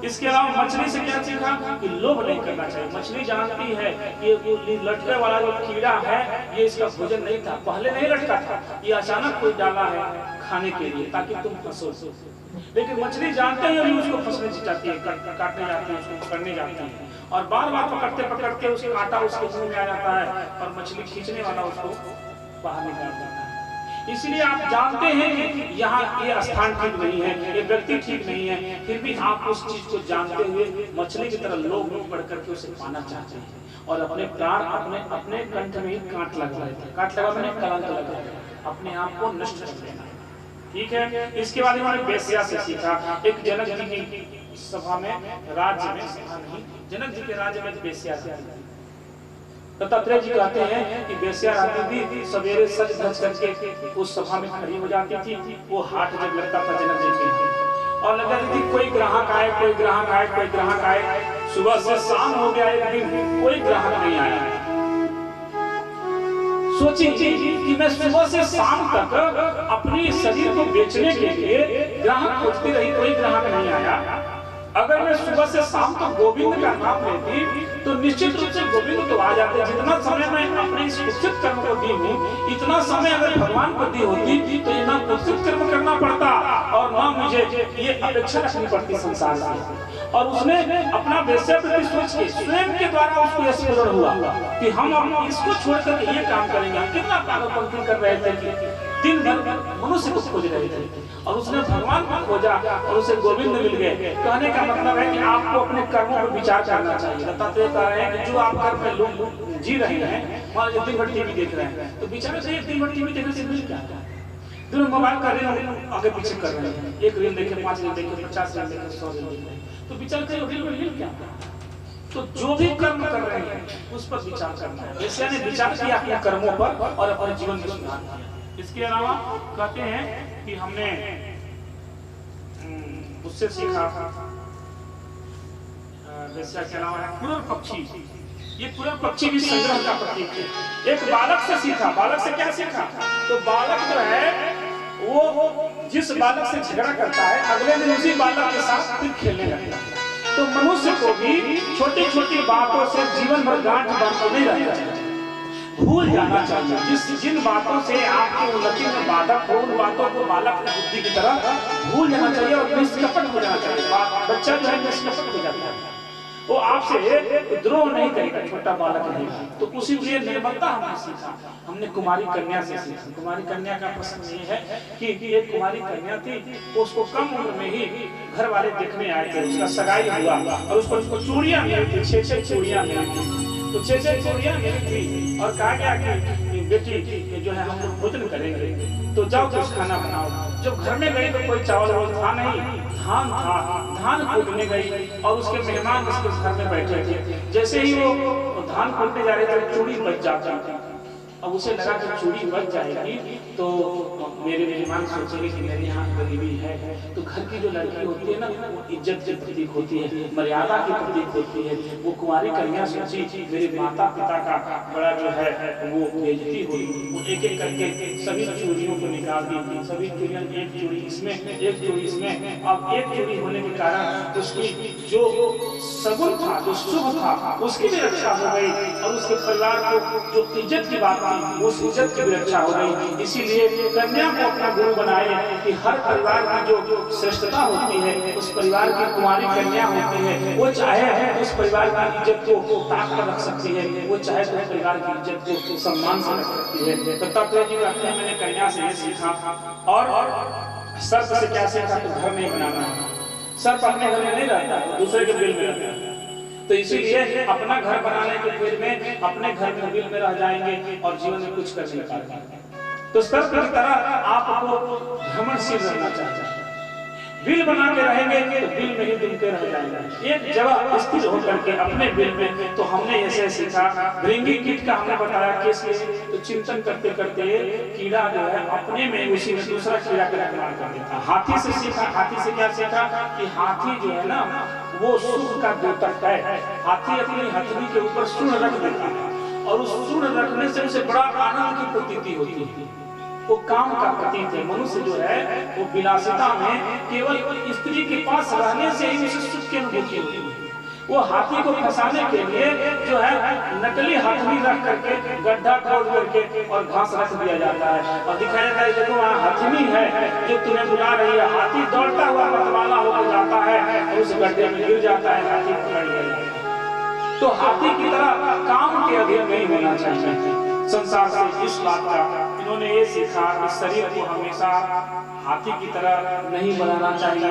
इसके अलावा मछली से क्या सीखा कि लोभ नहीं करना चाहिए। मछली जानती है कि ये लटके वाला जो कीड़ा है ये इसका भोजन नहीं था, पहले नहीं लटका था, ये अचानक कोई डाला है खाने के लिए ताकि तुम फंसो। लेकिन मछली जानते हुए भी उसको फंसने जाती है, काटने जाती है, उसको पकड़ने जाती है, और बार बार पकड़ते उसका कांटा उसके मुंह में आ जाता है और मछली खींचने वाला उसको बाहर निकाल देता है। इसलिए आप जानते हैं कि यहाँ ये स्थान ठीक नहीं है, ये व्यक्ति ठीक नहीं है, फिर भी आप उस चीज को जानते हुए मछली की तरह लोग बढ़ करके उसे पाना चाहते हैं और अपने प्राण अपने कंठ में ही कांट लगा लेते हैं। कांट लगा मैंने कलंक लगा अपने आप को नष्ट कर देना। ठीक है। इसके बाद हमारे बेस्या से सीखा। एक जनक जी की सभा में, राज्य में, सभा नहीं, जनक जी के राज्य में बेस्या थी। दत्तात्रेय जी कहते हैं कि बेस्या रानी भी सवेरे सज धज करके उस सभा में खड़ी हो जाती थी। वो हाट जब लगता था जनक जी के और लगा थी कोई ग्राहक आए, कोई ग्राहक आए, कोई ग्राहक आए। सुबह से शाम हो गया, एक दिन कोई ग्राहक नहीं आया। सोची कि मैं सुबह से शाम तक अपनी शरीर को बेचने के लिए ग्राहक खोजती रही, कोई ग्राहक नहीं आया। अगर मैं सुबह से शाम तक गोविंद का नाम लेती तो निश्चित रूप से गोविंद तो आ जाते। जितना समय मैं अपने इस कुत्सित कर्म को दी हूँ, इतना समय अगर भगवान को दी होती तो ये ना कुत्सित कर्म करना पड़ता और ना मुझे ये अपेक्षा रखनी पड़ती संसार से। और उसने अपना वैसे प्रति सोच के स्वयं के द्वारा उसको यह स्मरण हुआ कि हम इसको छोड़कर ये काम करेंगे। कितना पागलपंथी कर रहे थे कि दिन भर मनुष्य को खोज रहे थे और उसने भगवान को खोजा और उसे गोविंद मिल गए। कहने का मतलब है कि आपको अपने कर्मों पर विचार करना चाहिए। दत्तात्रेय कह रहे हैं कि जो आप कर्म में लोग जी रहे हैं, मान लीजिए दिन भर टीवी देख रहे हैं, तो विचार से दिन भर टीवी देखने से मिल क्या है? दिन मोबाइल का रील आगे पीछे कर रहे हैं, एक रील देखे, 5 रील देखे, 50 रील देखे, 100 रील देखे, तो विचार करिए रील में मिल क्या? तो जो भी कर्म कर रहे हैं उस पर विचार करना है। वैसे ने विचार किया अपने कर्मों पर और अपने जीवन में सुधार किया। इसके अलावा कहते हैं कि हमने उससे सीखा, वैसे के अलावा पुरर पक्षी, ये पुरर पक्षी भी संग्रह का प्रतीक है। एक बालक से सीखा। बालक से क्या सीखा? तो बालक जो है वो जिस बालक से झगड़ा करता है अगले दिन उसी बालक के साथ फिर खेलने लगता है। तो मनुष्य को भी छोटी छोटी बातों से जीवन भर गांठ बांधे नहीं रहना चाहिए, भूल जाना चाहिए। जिन बातों से आपकी उन्नति में बाधक हो उन बातों को बालक की बुद्धि की तरह भूल जाना चाहिए और निष्कपट हो जाना चाहिए। बच्चा जो है निष्कपट हो जाता है, वो आपसे द्रोह नहीं करेगा, छोटा बालक नहीं। तो उसी लिए निर्मलता हमने सीखा। हमने कुमारी कन्या से सीखा। कुमारी कन्या का प्रश्न ये है कि एक कुमारी कन्या थी, उसको कम उम्र में ही घर वाले देखने आए थे, उसका सगाई हुआ और उसको चूड़ियां मिली थी, 6 चूड़ियां मिली थी। तो 6 चूड़ियां मिली थी और कहा गया कि बेटी जो है हम लोग भोजन करेंगे तो जाओ कुछ खाना बनाओ। जब घर में गई तो कोई चावल वावल था नहीं, धान था। धान कूटने गई और उसके मेहमान उसके घर में बैठे थे। जैसे ही वो धान कूटने जा रहे थे चूड़ी बच जाती थी। अब उसे लगा कि चूड़ी बच जाएगी तो मेरे मेहमान सोचेंगे कि मेरे यहाँ गरीबी है। तो घर की जो लड़की होती है ना, वो इज्जत की प्रतीक होती है, मर्यादा की प्रतीक होती है। वो कुंवारी कन्या सोची मेरे माता पिता का बड़ा जो है वो बेइज्जती हुई। वो एक एक करके सभी चूड़ियों को निकाल दी। सभी चूड़ियां, एक चूड़ी इसमें, एक चूड़ी इसमें। अब एक चूड़ी होने के कारण उसकी जो सगुन था, जो शुभ था, उसकी भी रक्षा हो गई और उसके परिवार को जो इज्जत की बात थी उस इज्जत की भी रक्षा हो गई। इसीलिए कन्या को अपना गुरु बनाए कि हर परिवार की जो श्रेष्ठता होती है उस परिवार की कुमारी कन्या होती है। वो चाहे उस परिवार की इज्जत को ताक पर रख सकती है, वो चाहे उस परिवार की इज्जत को सम्मान से रख सकती है। दत्तात्रेय जी कहते हैं मैंने कन्या से ये सीखा। और सर्प से क्या सीखा? तो घर नहीं बनाना है। सर्प अपने घर में नहीं रहता, दूसरे के बिल में रहता है। तो इसीलिए अपना घर बनाने के फिर में अपने घर में बिल में रह जाएंगे और जीवन में कुछ कर नहीं पाएंगे। तो सर्प की तरह आपको घमंडशील रहना चाहिए। बिल बना के रहेंगे तो बिल में ही डूबते रह जाएंगे। एक जगह स्थिर होकर के अपने बिल में। तो हमने ऐसे सीखा। भृंगी कीट का हमने बताया कैसे, तो चिंतन करते करते कीड़ा जो है अपने में उसी में दूसरा कीड़ा का निर्माण कर देता। हाथी से सीखा। हाथी से क्या सीखा? कि हाथी जो है ना वो सुख का द्योतक है। हाथी अपनी हथेली के ऊपर सूंड रख देता है और उस सूंड रखने से उसे बड़ा आनंद की प्रतीति होती है। वो काम का प्रतीक है। मनुष्य जो है वो विलासिता में केवल स्त्री के पास रहने से ही उसे सुख की अनुभूति होती है। वो हाथी को फंसाने के लिए जो है नकली हथनी रख करके गड्ढा खोद करके और घास रख दिया जाता है और दिखाया जाता है देखो वहाँ हथनी है जो तुम्हें बुला रही है। हाथी दौड़ता हुआ मतवाला होकर जाता है और उस गड्ढे में गिर जाता है, हाथी पकड़ लिया जाता है। तो हाथी की तरह काम के अधीन नहीं होना चाहिए। संसार से इस बात का उन्होंने ये सीखा कि शरीर को हमेशा हाथी की तरह नहीं बनाना चाहिए।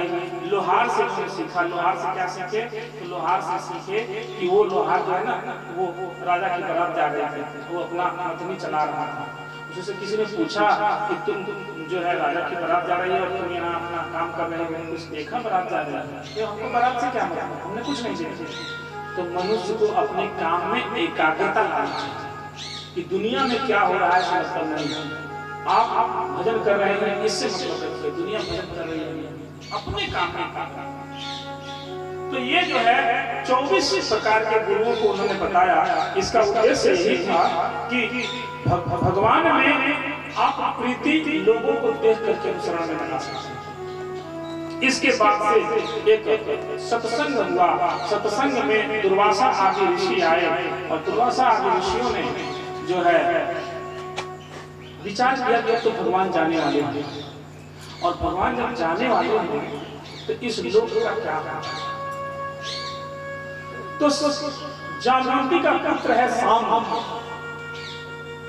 लोहार से उन्होंने सीखा। लोहार से क्या सीखे? तो लोहार से सीखे कि वो लोहार जो है ना, वो राजा की बारात जा रहे थे, वो अपना मथनी चला रहा था। उससे किसी ने पूछा कि तुम जो है राजा की बारात जा रही है और तुम यहाँ अपना काम कर रहे हो, कुछ देखा बारात जा रही है? तो हमको बारात से क्या मतलब, हमने कुछ नहीं देखा। तो मनुष्य को अपने काम में एकाग्रता लानी चाहिए कि दुनिया में क्या हो रहा है इससे मतलब नहीं। आप भजन कर रहे हैं इससे मतलब रखिए, दुनिया भजन कर रही है, अपने काम में एकाग्रता। तो ये जो है 24 प्रकार के गुरुओं को उन्होंने बताया। इसका उद्देश्य यही था कि भगवान में आप प्रीति लोगों को देख करके अनुसरण में लगा सकते। इसके बाद से एक सत्संग हुआ। सत्संग में दुर्वासा आदि ऋषि आए और दुर्वासा आदि ऋषियों ने जो है विचार किया कि तो भगवान जाने वाले हैं और भगवान जब जाने वाले हैं तो इस लोक का क्या है? तो जामवंती का पुत्र है साम।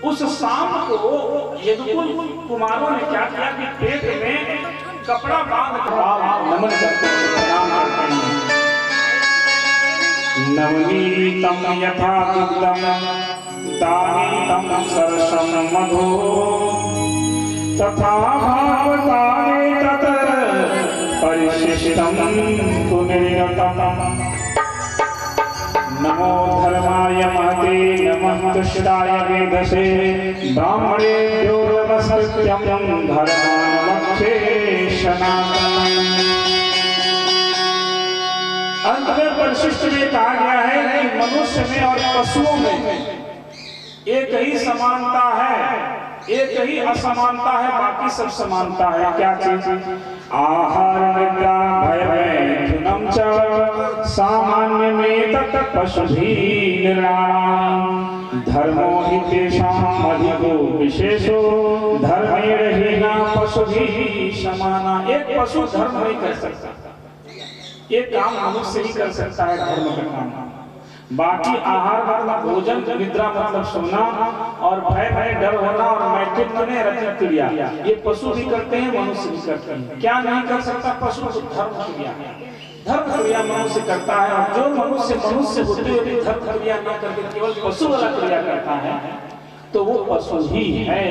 उस साम को यदुकुल कुमारों ने क्या किया कि पेट में कपड़ा बांध कर नमन करते हैं, प्रणाम करते हैं। नवनीतम यथा दुग्धम दानीतम सरसम मधु तथा भावतारे तत परिशिष्टम पुनर्यतम। नमो धर्माय महते नमः तुष्टाय वेदसे ब्राह्मणेभ्यो नमस्कृत्यं धर्मानमक्षे सनातनम्। अंत में परिशिष्ट में कहा गया है कि मनुष्य में और पशुओं में एक ही समानता है, एक ही असमानता है, बाकी सब समानता है। क्या चीज? आहार निद्रा भय मैथुनम च सामान्य में तत् पशुभी निर्णाम धर्मो हि तेषाम् अधिको विशेषो धर्मेण पशुभिः समाना। एक पशु धर्म नहीं कर सकता, एक काम मनुष्य ही कर सकता है धर्म का काम। बाकी आहार मतलब भोजन, निद्रा मतलब सोना, और भय डर होना, और मैथुन में रचना क्रिया, ये पशु भी करते हैं, मनुष्य भी करते हैं। क्या नहीं कर सकता पशु? धर्म क्रिया। धर्म क्रिया मनुष्य करता है, और जो मनुष्य होते हुए भी धर्म क्रिया न करके केवल पशु वाला क्रिया करता है तो वो पशु ही है।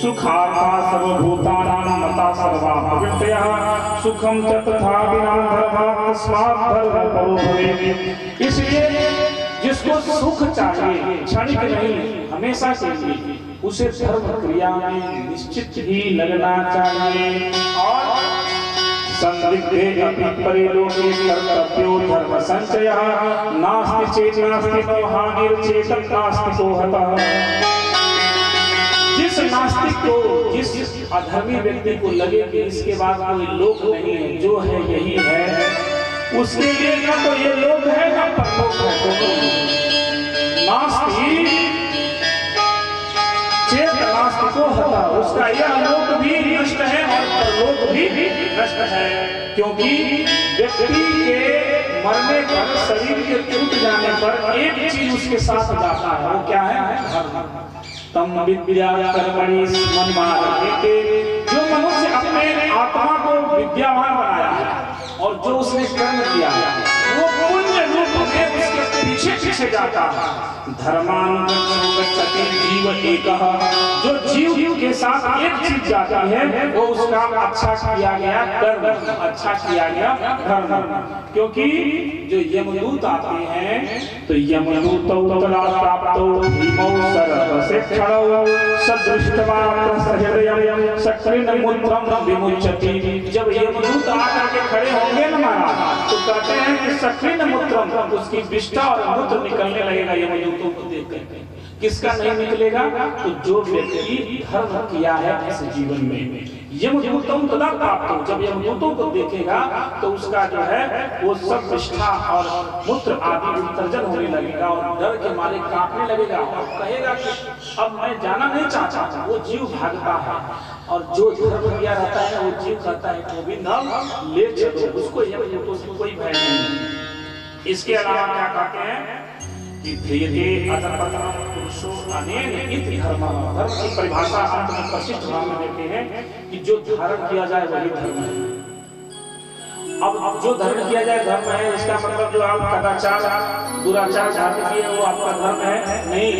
सुखार्था सर्वभूतानां मता सर्वा प्रवृत्तयः सुखम च तथा विना धर्मात् तस्मात् धर्म परो भवेत्। इसलिए जिसको सुख चाहिए, क्षणिक नहीं हमेशा के लिए, उसे धर्म क्रिया में निश्चित ही लगना चाहिए। और संदिग्धे अपि परिलोके कर्तव्यो धर्म संचयः नास्ति चेत् नास्ति नो हानिर्चेत् नास्तिको हतः। जिस नास्तिक को, जिस अधर्मी व्यक्ति को लगे कि इसके बाद कोई लोक नहीं है, जो है यही है, उसके लिए ना तो ये लोक है ना परलोक है। नास्ति चेत नास्तिको हतः, उसका यह लोक भी नष्ट है और परलोक भी नष्ट है। क्योंकि व्यक्ति के मरने पर, शरीर के टूट जाने पर एक चीज उसके साथ जाता है, वो क्या है? धर्म। तम विद्या कर्मणि मन्मारभते। जो मनुष्य अपने आत्मा को विद्यावान बनाया है और जो उसने कर्म किया वो पुण्य रूप में उसके पीछे पीछे जाता है। धर्मानुगच्छति जीव एकः। जो जीव के साथ एक चीज जाती है वो उसका अच्छा किया गया कर्म, अच्छा किया गया धर्म। क्योंकि जो यमदूत आते हैं तो यमदूतौ तदा प्राप्तौ भीमौ सर्वशिक्षणौ सदृष्ट्वा प्रसहृदयं सकृन्मुद्रं विमुच्यति। जब यमदूत आकर के खड़े होंगे ना महाराज, तो कहते हैं कि सकृन्मुद्रम, उसकी विष्ठा और मूत्र निकलने लगेगा यमदूतों को देख करके। किसका नहीं निकलेगा? तो जो व्यक्ति धर्म किया है इस जीवन में। यमदूतों तदा प्राप्त, जब यमदूतों को देखेगा तो उसका जो है वो सब विष्ठा और मूत्र आदि विसर्जन होने लगेगा और डर के मारे कांपने लगेगा और कहेगा कि अब मैं जाना नहीं चाहता। वो जीव भागता है और जो धर्म किया रहता है वो जीव कहता है गोविंद हम ले चलो, उसको यमदूतों से कोई भय नहीं। इसके अलावा क्या कहते हैं कि ध्रियते अधपतनं पुरुषो अनेन इति धर्मः। धर्म की परिभाषा अंत में वशिष्ठ भाव में देते हैं कि जो धारण किया जाए वही धर्म है। अब जो धर्म किया जाए धर्म है, इसका मतलब जो आप कदाचार दुराचार धारण किए वो आपका धर्म है? नहीं,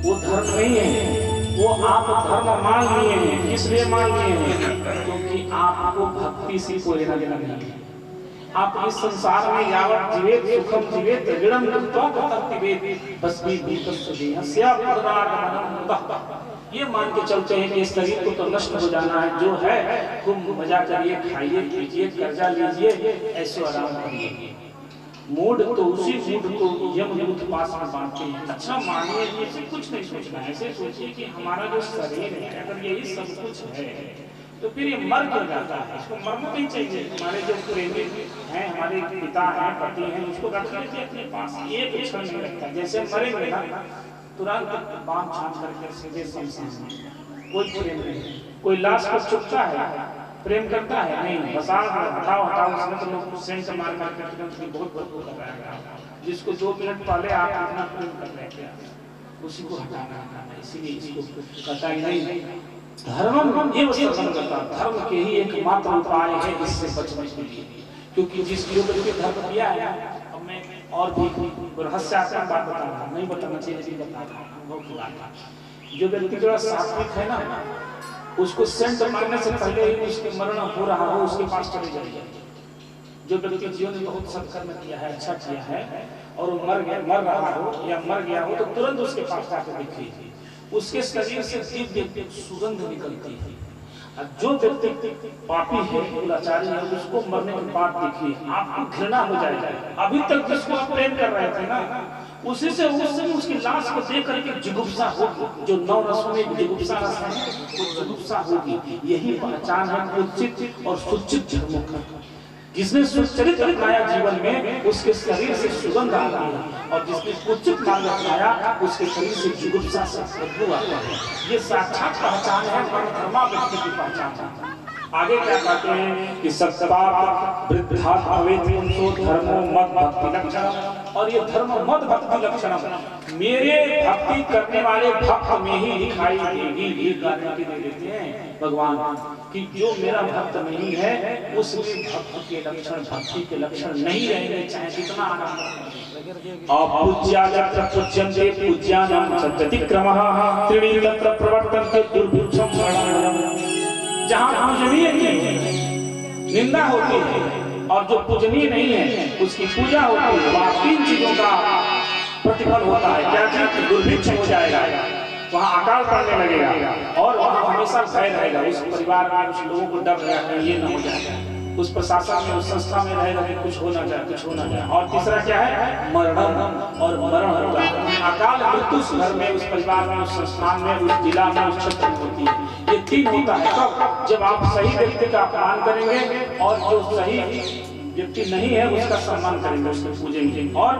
वो धर्म नहीं है। वो आप धर्म मान लिए हैं। इसलिए मान लिए हैं क्योंकि आपको भक्ति से कोई लेना देना नहीं है। आप इस संसार में यावत जीवेत सुखम जीवेत ऋणम कृत्वा कर्तव्येत बस्मी भूतस्सदेहस्या पुनरागमनम्। ये मान के चलते हैं कि इस शरीर को तो नष्ट हो जाना है। जो है खूब मजा करिए, खाइए पीजिए, कर्जा लीजिए, ऐसे आराम करिए। मूड तो उसी मूड को यमदूत पास में बांधते हैं। अच्छा मानिए, ऐसे कुछ नहीं सोचना है। ऐसे सोचिए कि हमारा जो शरीर है अगर यही सब कुछ है तो फिर ये मर क्यों जाता है? इसको मरना नहीं चाहिए। हमारे जो प्रेमी हैं, हमारे पिता हैं, पति हैं, उसको रख लीजिए अपने पास, एक क्षण नहीं लगता। जैसे मरेंगे ना तुरंत बांध छाप करके सीधे शमशान। कोई प्रेम नहीं। कोई लाश को चुपता है, प्रेम करता है? नहीं। हटाओ हटाओ, उसमें तो लोग सेंट मार मार करके उसकी बहुत बदबू कर रहा है। जिसको 2 मिनट पहले आप इतना प्रेम कर रहे थे उसी को हटाना है। इसीलिए इसको हटा ही नहीं। धर्म ये धर्म के ही एकमात्र उपाय है इससे बचने के लिए। क्योंकि जिस व्यक्ति ने धर्म किया है, अब मैं और भी रहस्यात्मक बात बता रहा हूँ, नहीं बताना चाहिए लेकिन बता रहा हूँ। जो व्यक्ति जो सात्विक है ना, उसको सेंट मारने से पहले ही उसके मरण हो रहा हो उसके पास चले जाइए। जो व्यक्ति जीवन में बहुत सत्कर्म किया है, अच्छा किया है और वो मर रहा हो या मर गया हो तो तुरंत उसके पास जाकर देखिए। उसके शरीर से दिव्य सुगंध निकलती है। जो व्यक्ति पापी है, कुलाचारी है, उसको मरने के बाद देखिए आपको घृणा हो जाएगा। अभी तक जिसको आप प्रेम कर रहे थे ना, उसी से उसकी लाश को देख करके जुगुप्सा होगी। जो 9 रसों में जुगुप्सा रस है, वो जुगुप्सा होगी। यही पहचान है उचित और सुचित धर्मों का। जिसने सुचरित अपनाया जीवन में उसके शरीर से सुगंध आती है, और जिसने उचित मार्ग अपनाया उसके शरीर से जुगुप्सा से बदबू आती है। ये साक्षात पहचान है, धर्मा व्यक्ति की पहचान है। आगे क्या कहते हैं कि सत्पाप वृद्धा भवेत् पुंसो धर्मो मद भक्ति लक्षणम। और ये धर्म मद भक्ति लक्षणम मेरे भक्ति करने वाले भक्त में ही दिखाई देगी। ये गारंटी दे देते हैं भगवान कि जो मेरा भक्त नहीं है उसमें भक्त के लक्षण, भक्ति के लक्षण नहीं रहेंगे, चाहे कितना आनंद। अपूज्या तत्र पूज्यन्ते पूज्यानां च व्यतिक्रमः त्रीणि तत्र प्रवर्तन्ते दुर्भिक्षं वर्णनम्। जहाँ पूजनीय की निंदा होती है और जो पूजनीय नहीं है उसकी पूजा होती है, वहाँ 3 चीजों का प्रतिफल होता है। क्या चीज? दुर्भिक्ष हो जाएगा, वहाँ अकाल पड़ने लगेगा और वहाँ हमेशा भय रहेगा। उस परिवार में उस लोगों को डर रहेगा ये न हो जाएगा, उस प्रशासन में उस संस्था में रहेगा कि कुछ हो ना जाए, कुछ हो ना जाए। और तीसरा क्या है? मरणम, और मरण होगा। अकाल मृत्यु उस घर में, उस परिवार में, उस संस्थान में, उस जिला में, उस क्षेत्र में होती है। ये 3 होता है कब? जब आप सही व्यक्ति का अपमान करेंगे और जो सही व्यक्ति नहीं है उसका सम्मान करेंगे, उसको पूजेंगे। और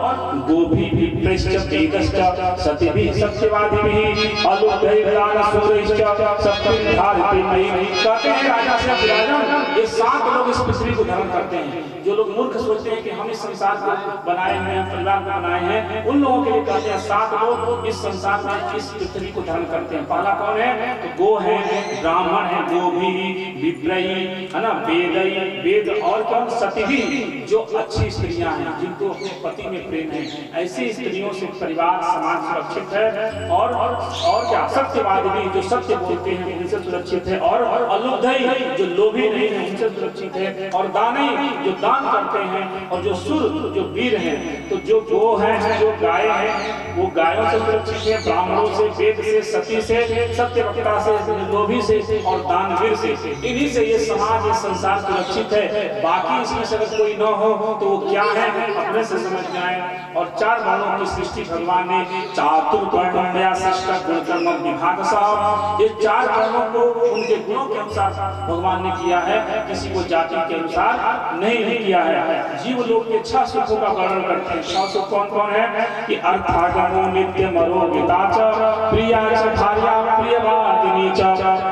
गोभी भी प्रेष्ठ वेदश्च सतिभिः सत्यवादिभिः अलुभैर्दान सूरैश्च सत्यं धारते मयि। कहते हैं राजा से विराजन ये 7 लोग इस पृथ्वी को धारण करते हैं। जो लोग मूर्ख सोचते हैं कि हम इस संसार को बनाए हुए हैं, परिवार को बनाए हैं, उन लोगों के लिए कहते हैं 7 लोग इस संसार में इस पृथ्वी को धारण करते हैं। पहला कौन है? तो गो है, ब्राह्मण है, गोभी, विप्रयी है ना, वेद और कौन? सतिभिः, जो अच्छी स्त्रियां हैं जिनको अपने पति में प्रेम है, ऐसी स्त्रियों से परिवार समाज सुरक्षित है। और क्या? सत्यवादी भी, जो सत्य बोलते हैं उनसे सुरक्षित है। और अलुब्धई, जो लोभी नहीं है उनसे सुरक्षित है। और दानी, जो दान करते हैं। और जो सुर, जो वीर हैं। तो जो गो है, जो गाय है, वो गायों से सुरक्षित है, ब्राह्मणों से, वेद से, सती से, सत्यवक्ता से, लोभी से और दानवीर से। इन्हीं से ये समाज, ये संसार सुरक्षित है। बाकी इसमें से अगर कोई न हो तो वो क्या है अपने से समझ में आए। और 4 वर्णों की सृष्टि भगवान ने चातुर्वर्ण्या सृष्टा गुणकर्म विभाग साहब, ये 4 वर्णों को उनके गुणों के अनुसार भगवान ने किया है, किसी को जाति के अनुसार नहीं किया है। जीव लोग के 6 सुखों का वर्णन करते हैं। 6 सुख कौन कौन है? कि अर्थागमो नित्य मरो गीता च प्रिया च भार्या प्रियवादिनी च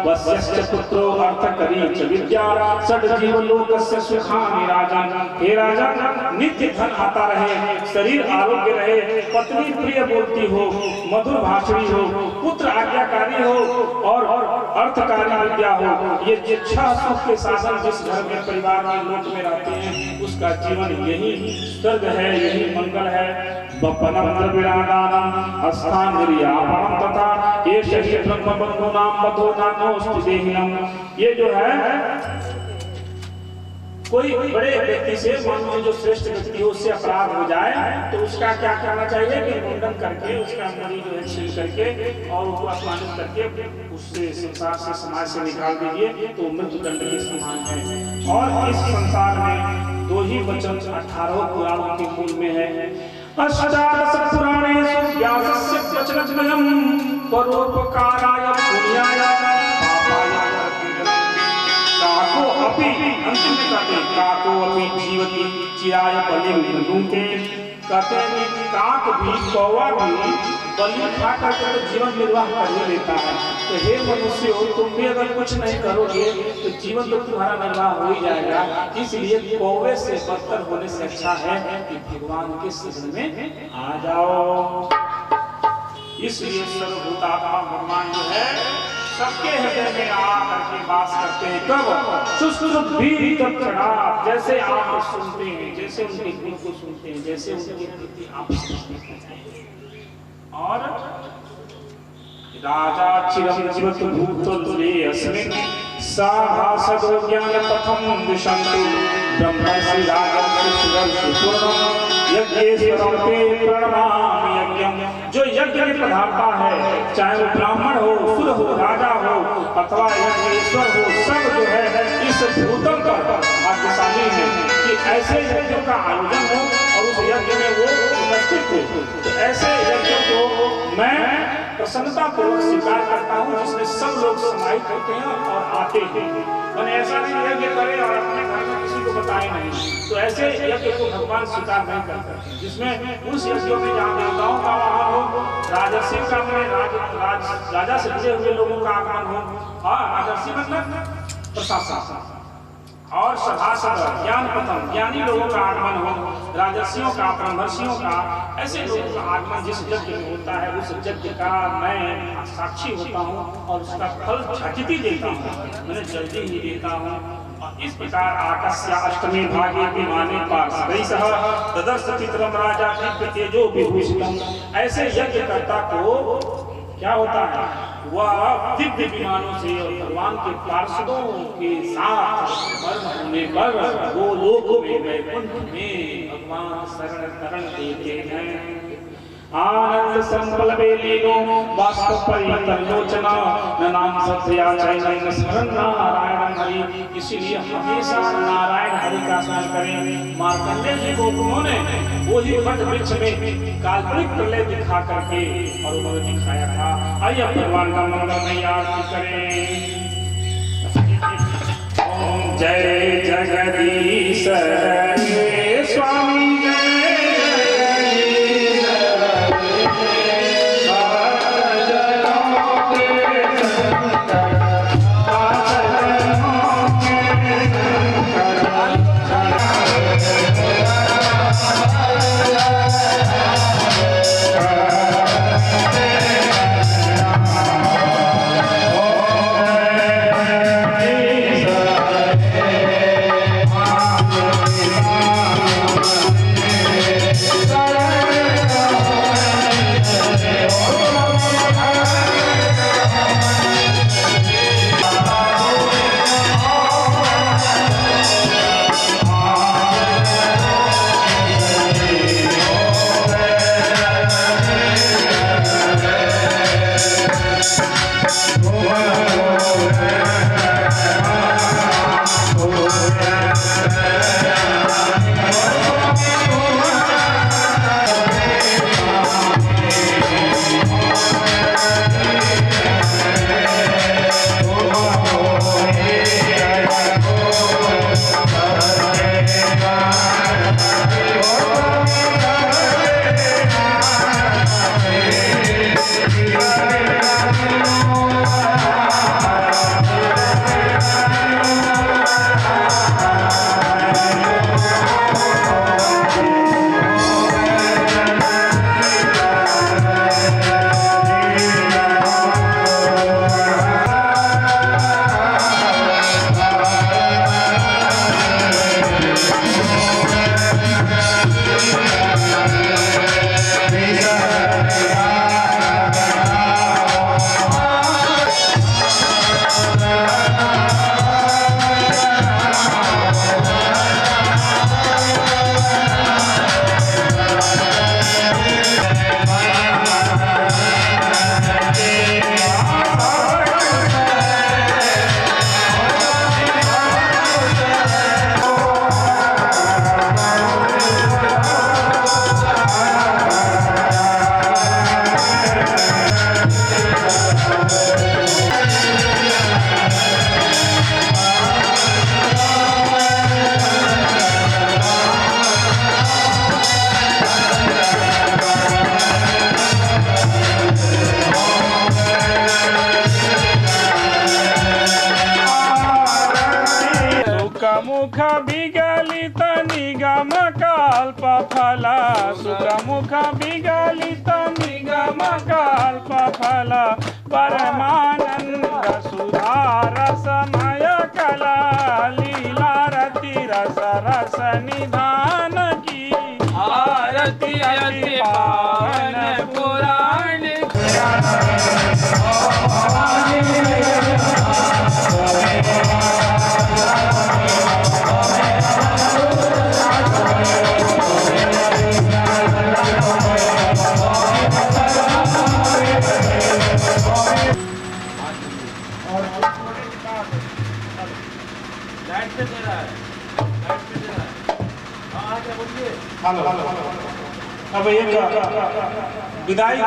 वस्यश्च पुत्रो अर्थकरी च विद्या षड् जीव लोकस्य सुखानि राजन् हे राजन नित्य धन आता रहे, शरीर आरोग्य रहे, पत्नी प्रिय बोलती हो, मधुर भाषणी हो, पुत्र आज्ञाकारी हो और अर्थकारी विद्या हो। ये इच्छा सुख के साधन जिस घर में परिवार में लोक में रहते हैं उसका जीवन यही स्वर्ग है, यही मंगल है। बपनम द्रविणादानम अस्थानरियापणम तथा ये शरीर ब्रह्म बंधु नाम बधो नामोस्ति देहिनम। ये जो है कोई बड़े व्यक्ति से मान लो जो श्रेष्ठ व्यक्ति हो उससे अपराध हो जाए तो उसका क्या करना चाहिए कि मुंडन करके उसका मणि जो है छील करके और उसको अपमानित करके उससे संसार से समाज से निकाल दीजिए तो मृत्युदंड के समान है। और इस संसार में दो ही वचन 18 पुराणों के मूल में है। अष्टादश पुराणेषु व्यासस्य वचनद्वयम् परोपकाराय पुण्याय पापाय काको अपि अंतिम में कहते हैं काको अपि जीवति चिराय बलिं नुते। कहते हैं कि काक भी कौवा भी बलि खा करके तो जीवन निर्वाह कर ही लेता है। तो हे मनुष्य हो तुम भी अगर कुछ नहीं करोगे तो जीवन तो तुम्हारा निर्वाह हो ही जाएगा। इसलिए कौवे से बदतर होने से अच्छा है कि भगवान के शरण में आ जाओ। इसलिए सर्वभूतात्मा भगवान जो है सबके हृदय में आकर के वास करते हैं। कब सुश्रुतभी तत्क्षणा, जैसे आप सुनते हैं, जैसे उनके गुण को सुनते हैं, जैसे उनके प्रति आप सुनते हैं। और राजा चिरं जीवतु भूतले अस्मिन् सा भासदो ज्ञान पथं दिशन्तु ब्रह्मर्षि राजर्षि सुरर्षि पूर्णं यज्ञेश्वरं ते प्रणमामि यज्ञम्। जो यज्ञ में पधारता है चाहे वो ब्राह्मण हो, सुर हो, राजा हो अथवा यज्ञेश्वर हो, सब जो है इस भूतल पर भाग्यशाली है कि ऐसे यज्ञों का आयोजन हो और उस यज्ञ में वो उपस्थित हो। तो ऐसे यज्ञों को मैं प्रसन्नता पूर्वक स्वीकार करता हूँ जिसमें सब लोग समाहित होते हैं और आते हैं। मैंने ऐसा नहीं यज्ञ करे और अपने घर में किसी को बताए नहीं, तो ऐसे यज्ञ को भगवान स्वीकार नहीं करते जिसमें उस यज्ञों में जहाँ देवताओं का आगमन हो, राजर्षि का राजा से जुड़े हुए लोगों का आगमन हो। हाँ, राजर्षि मतलब प्रशासन और सभासद ज्ञान पथम ज्ञानी लोगों का आगमन हो, राजर्षियों का, ब्रह्मर्षियों का, ऐसे लोगों का आगमन जिस यज्ञ में होता है उस यज्ञ का मैं साक्षी होता हूँ और उसका फल झटिति देता हूँ, मैंने जल्दी ही देता हूँ। और इस प्रकार आकाश्य अष्टमी भागे विमाने पार्षदैः तदर्श पितरम राजा दिव्य तेजो विभूषितम्। ऐसे यज्ञकर्ता को क्या होता है, वह दिव्य विमानों से और भगवान के पार्षदों के साथ कर्म होने पर वो लोक में वैकुंठ में भगवान शरण देते हैं। आनंद संपलवे लीलो वास्तव परितलोचना ननाम सत्या चैनन स्मरण नारायण हरि। इसीलिए हमेशा नारायण हरि का स्मरण करें। मार्कंडेय जी को उन्होंने वही वट वृक्ष में काल्पनिक प्रलय दिखा करके और उन्होंने दिखाया था। आइए भगवान का मंगलमय आरती करें। ओम जय जगदीश स्वामी Hare सुखमुख विगलित निगम कल्प फल सुखमुख विगलित निगम कल्प फल परमानंद सुधारसमय कला लीला रति रस रस निधान की आरती अति पावन पुराण अब एक विदाई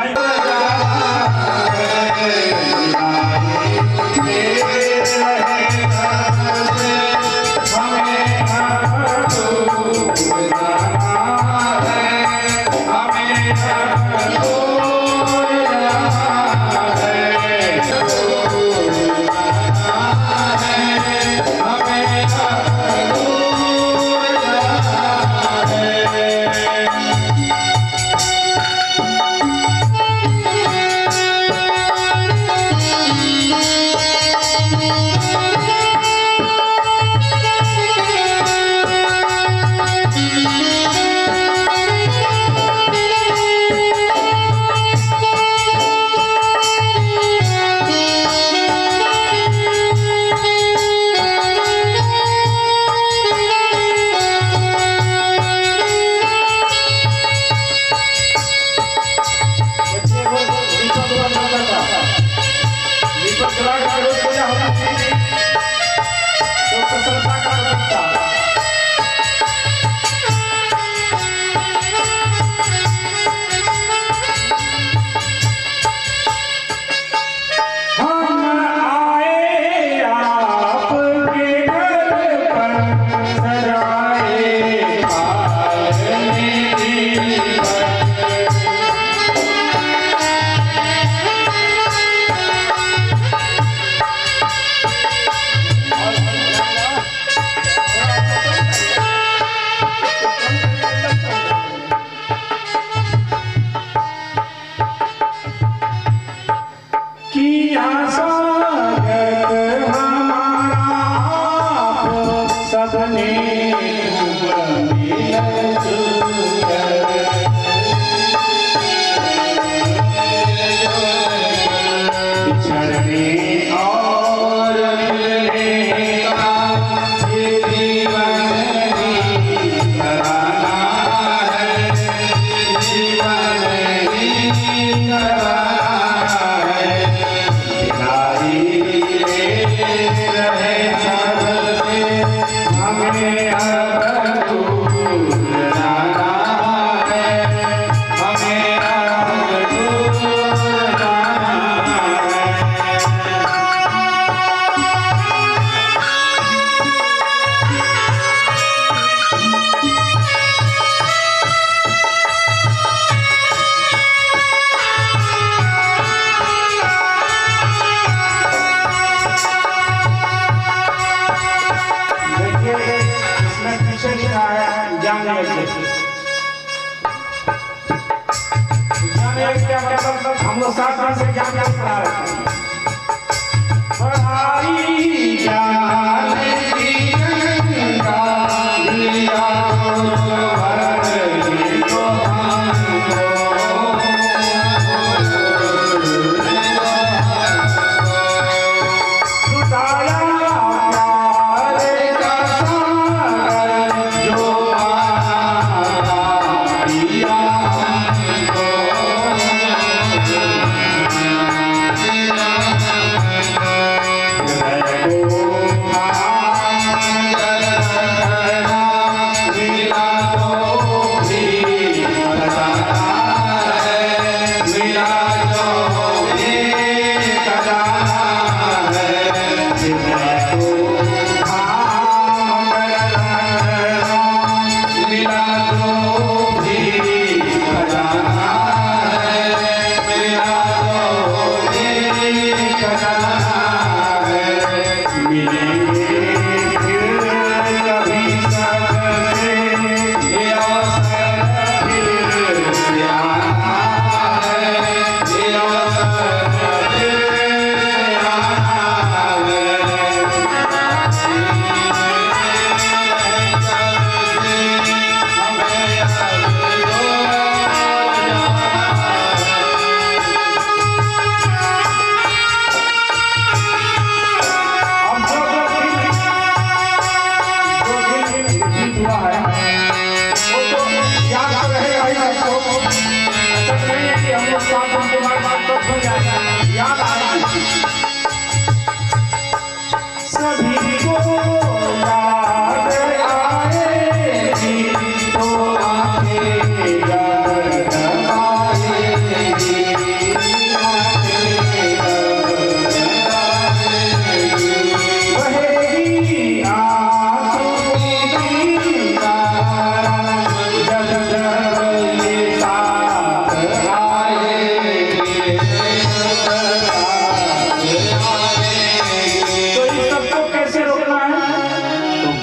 हम लोग 7 साल से ज्ञान पढ़ा रहे हैं। पढ़ाई ज्ञान की गंगा लिया Oh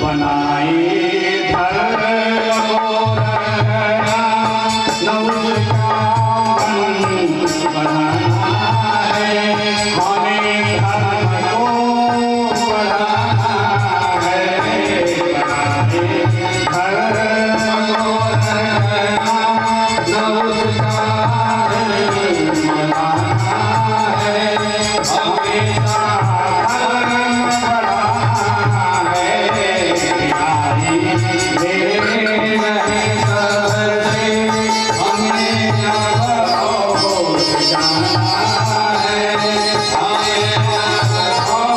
बनाए धर्म को रखना न उसका मन बढ़ाना है हमें धर्म को बढ़ाना है बनाए धर्म को रखना न उसका मन बढ़ाना है हमेशा धर्म बढ़ाना है प्यारी मेरे रहे सबसे हमें अब और जाना है हमें अब और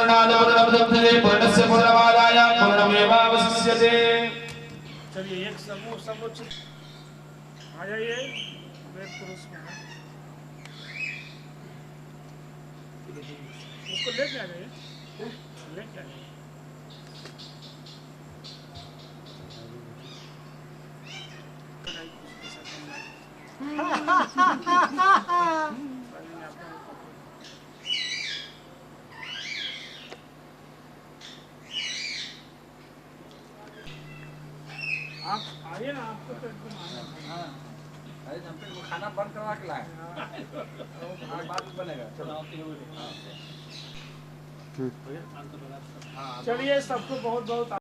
जाना है मेरे कभी सबसे चलिए एक समूह समूह आ जाइए वेद पुरुष में है। उसको लेके आ जाइए लेके आ जाइए आप आइए ना आपको तो एकदम आना है। अरे हम पे खाना बंद करवा के लाए बाद में बनेगा चलो चलिए सबको बहुत बहुत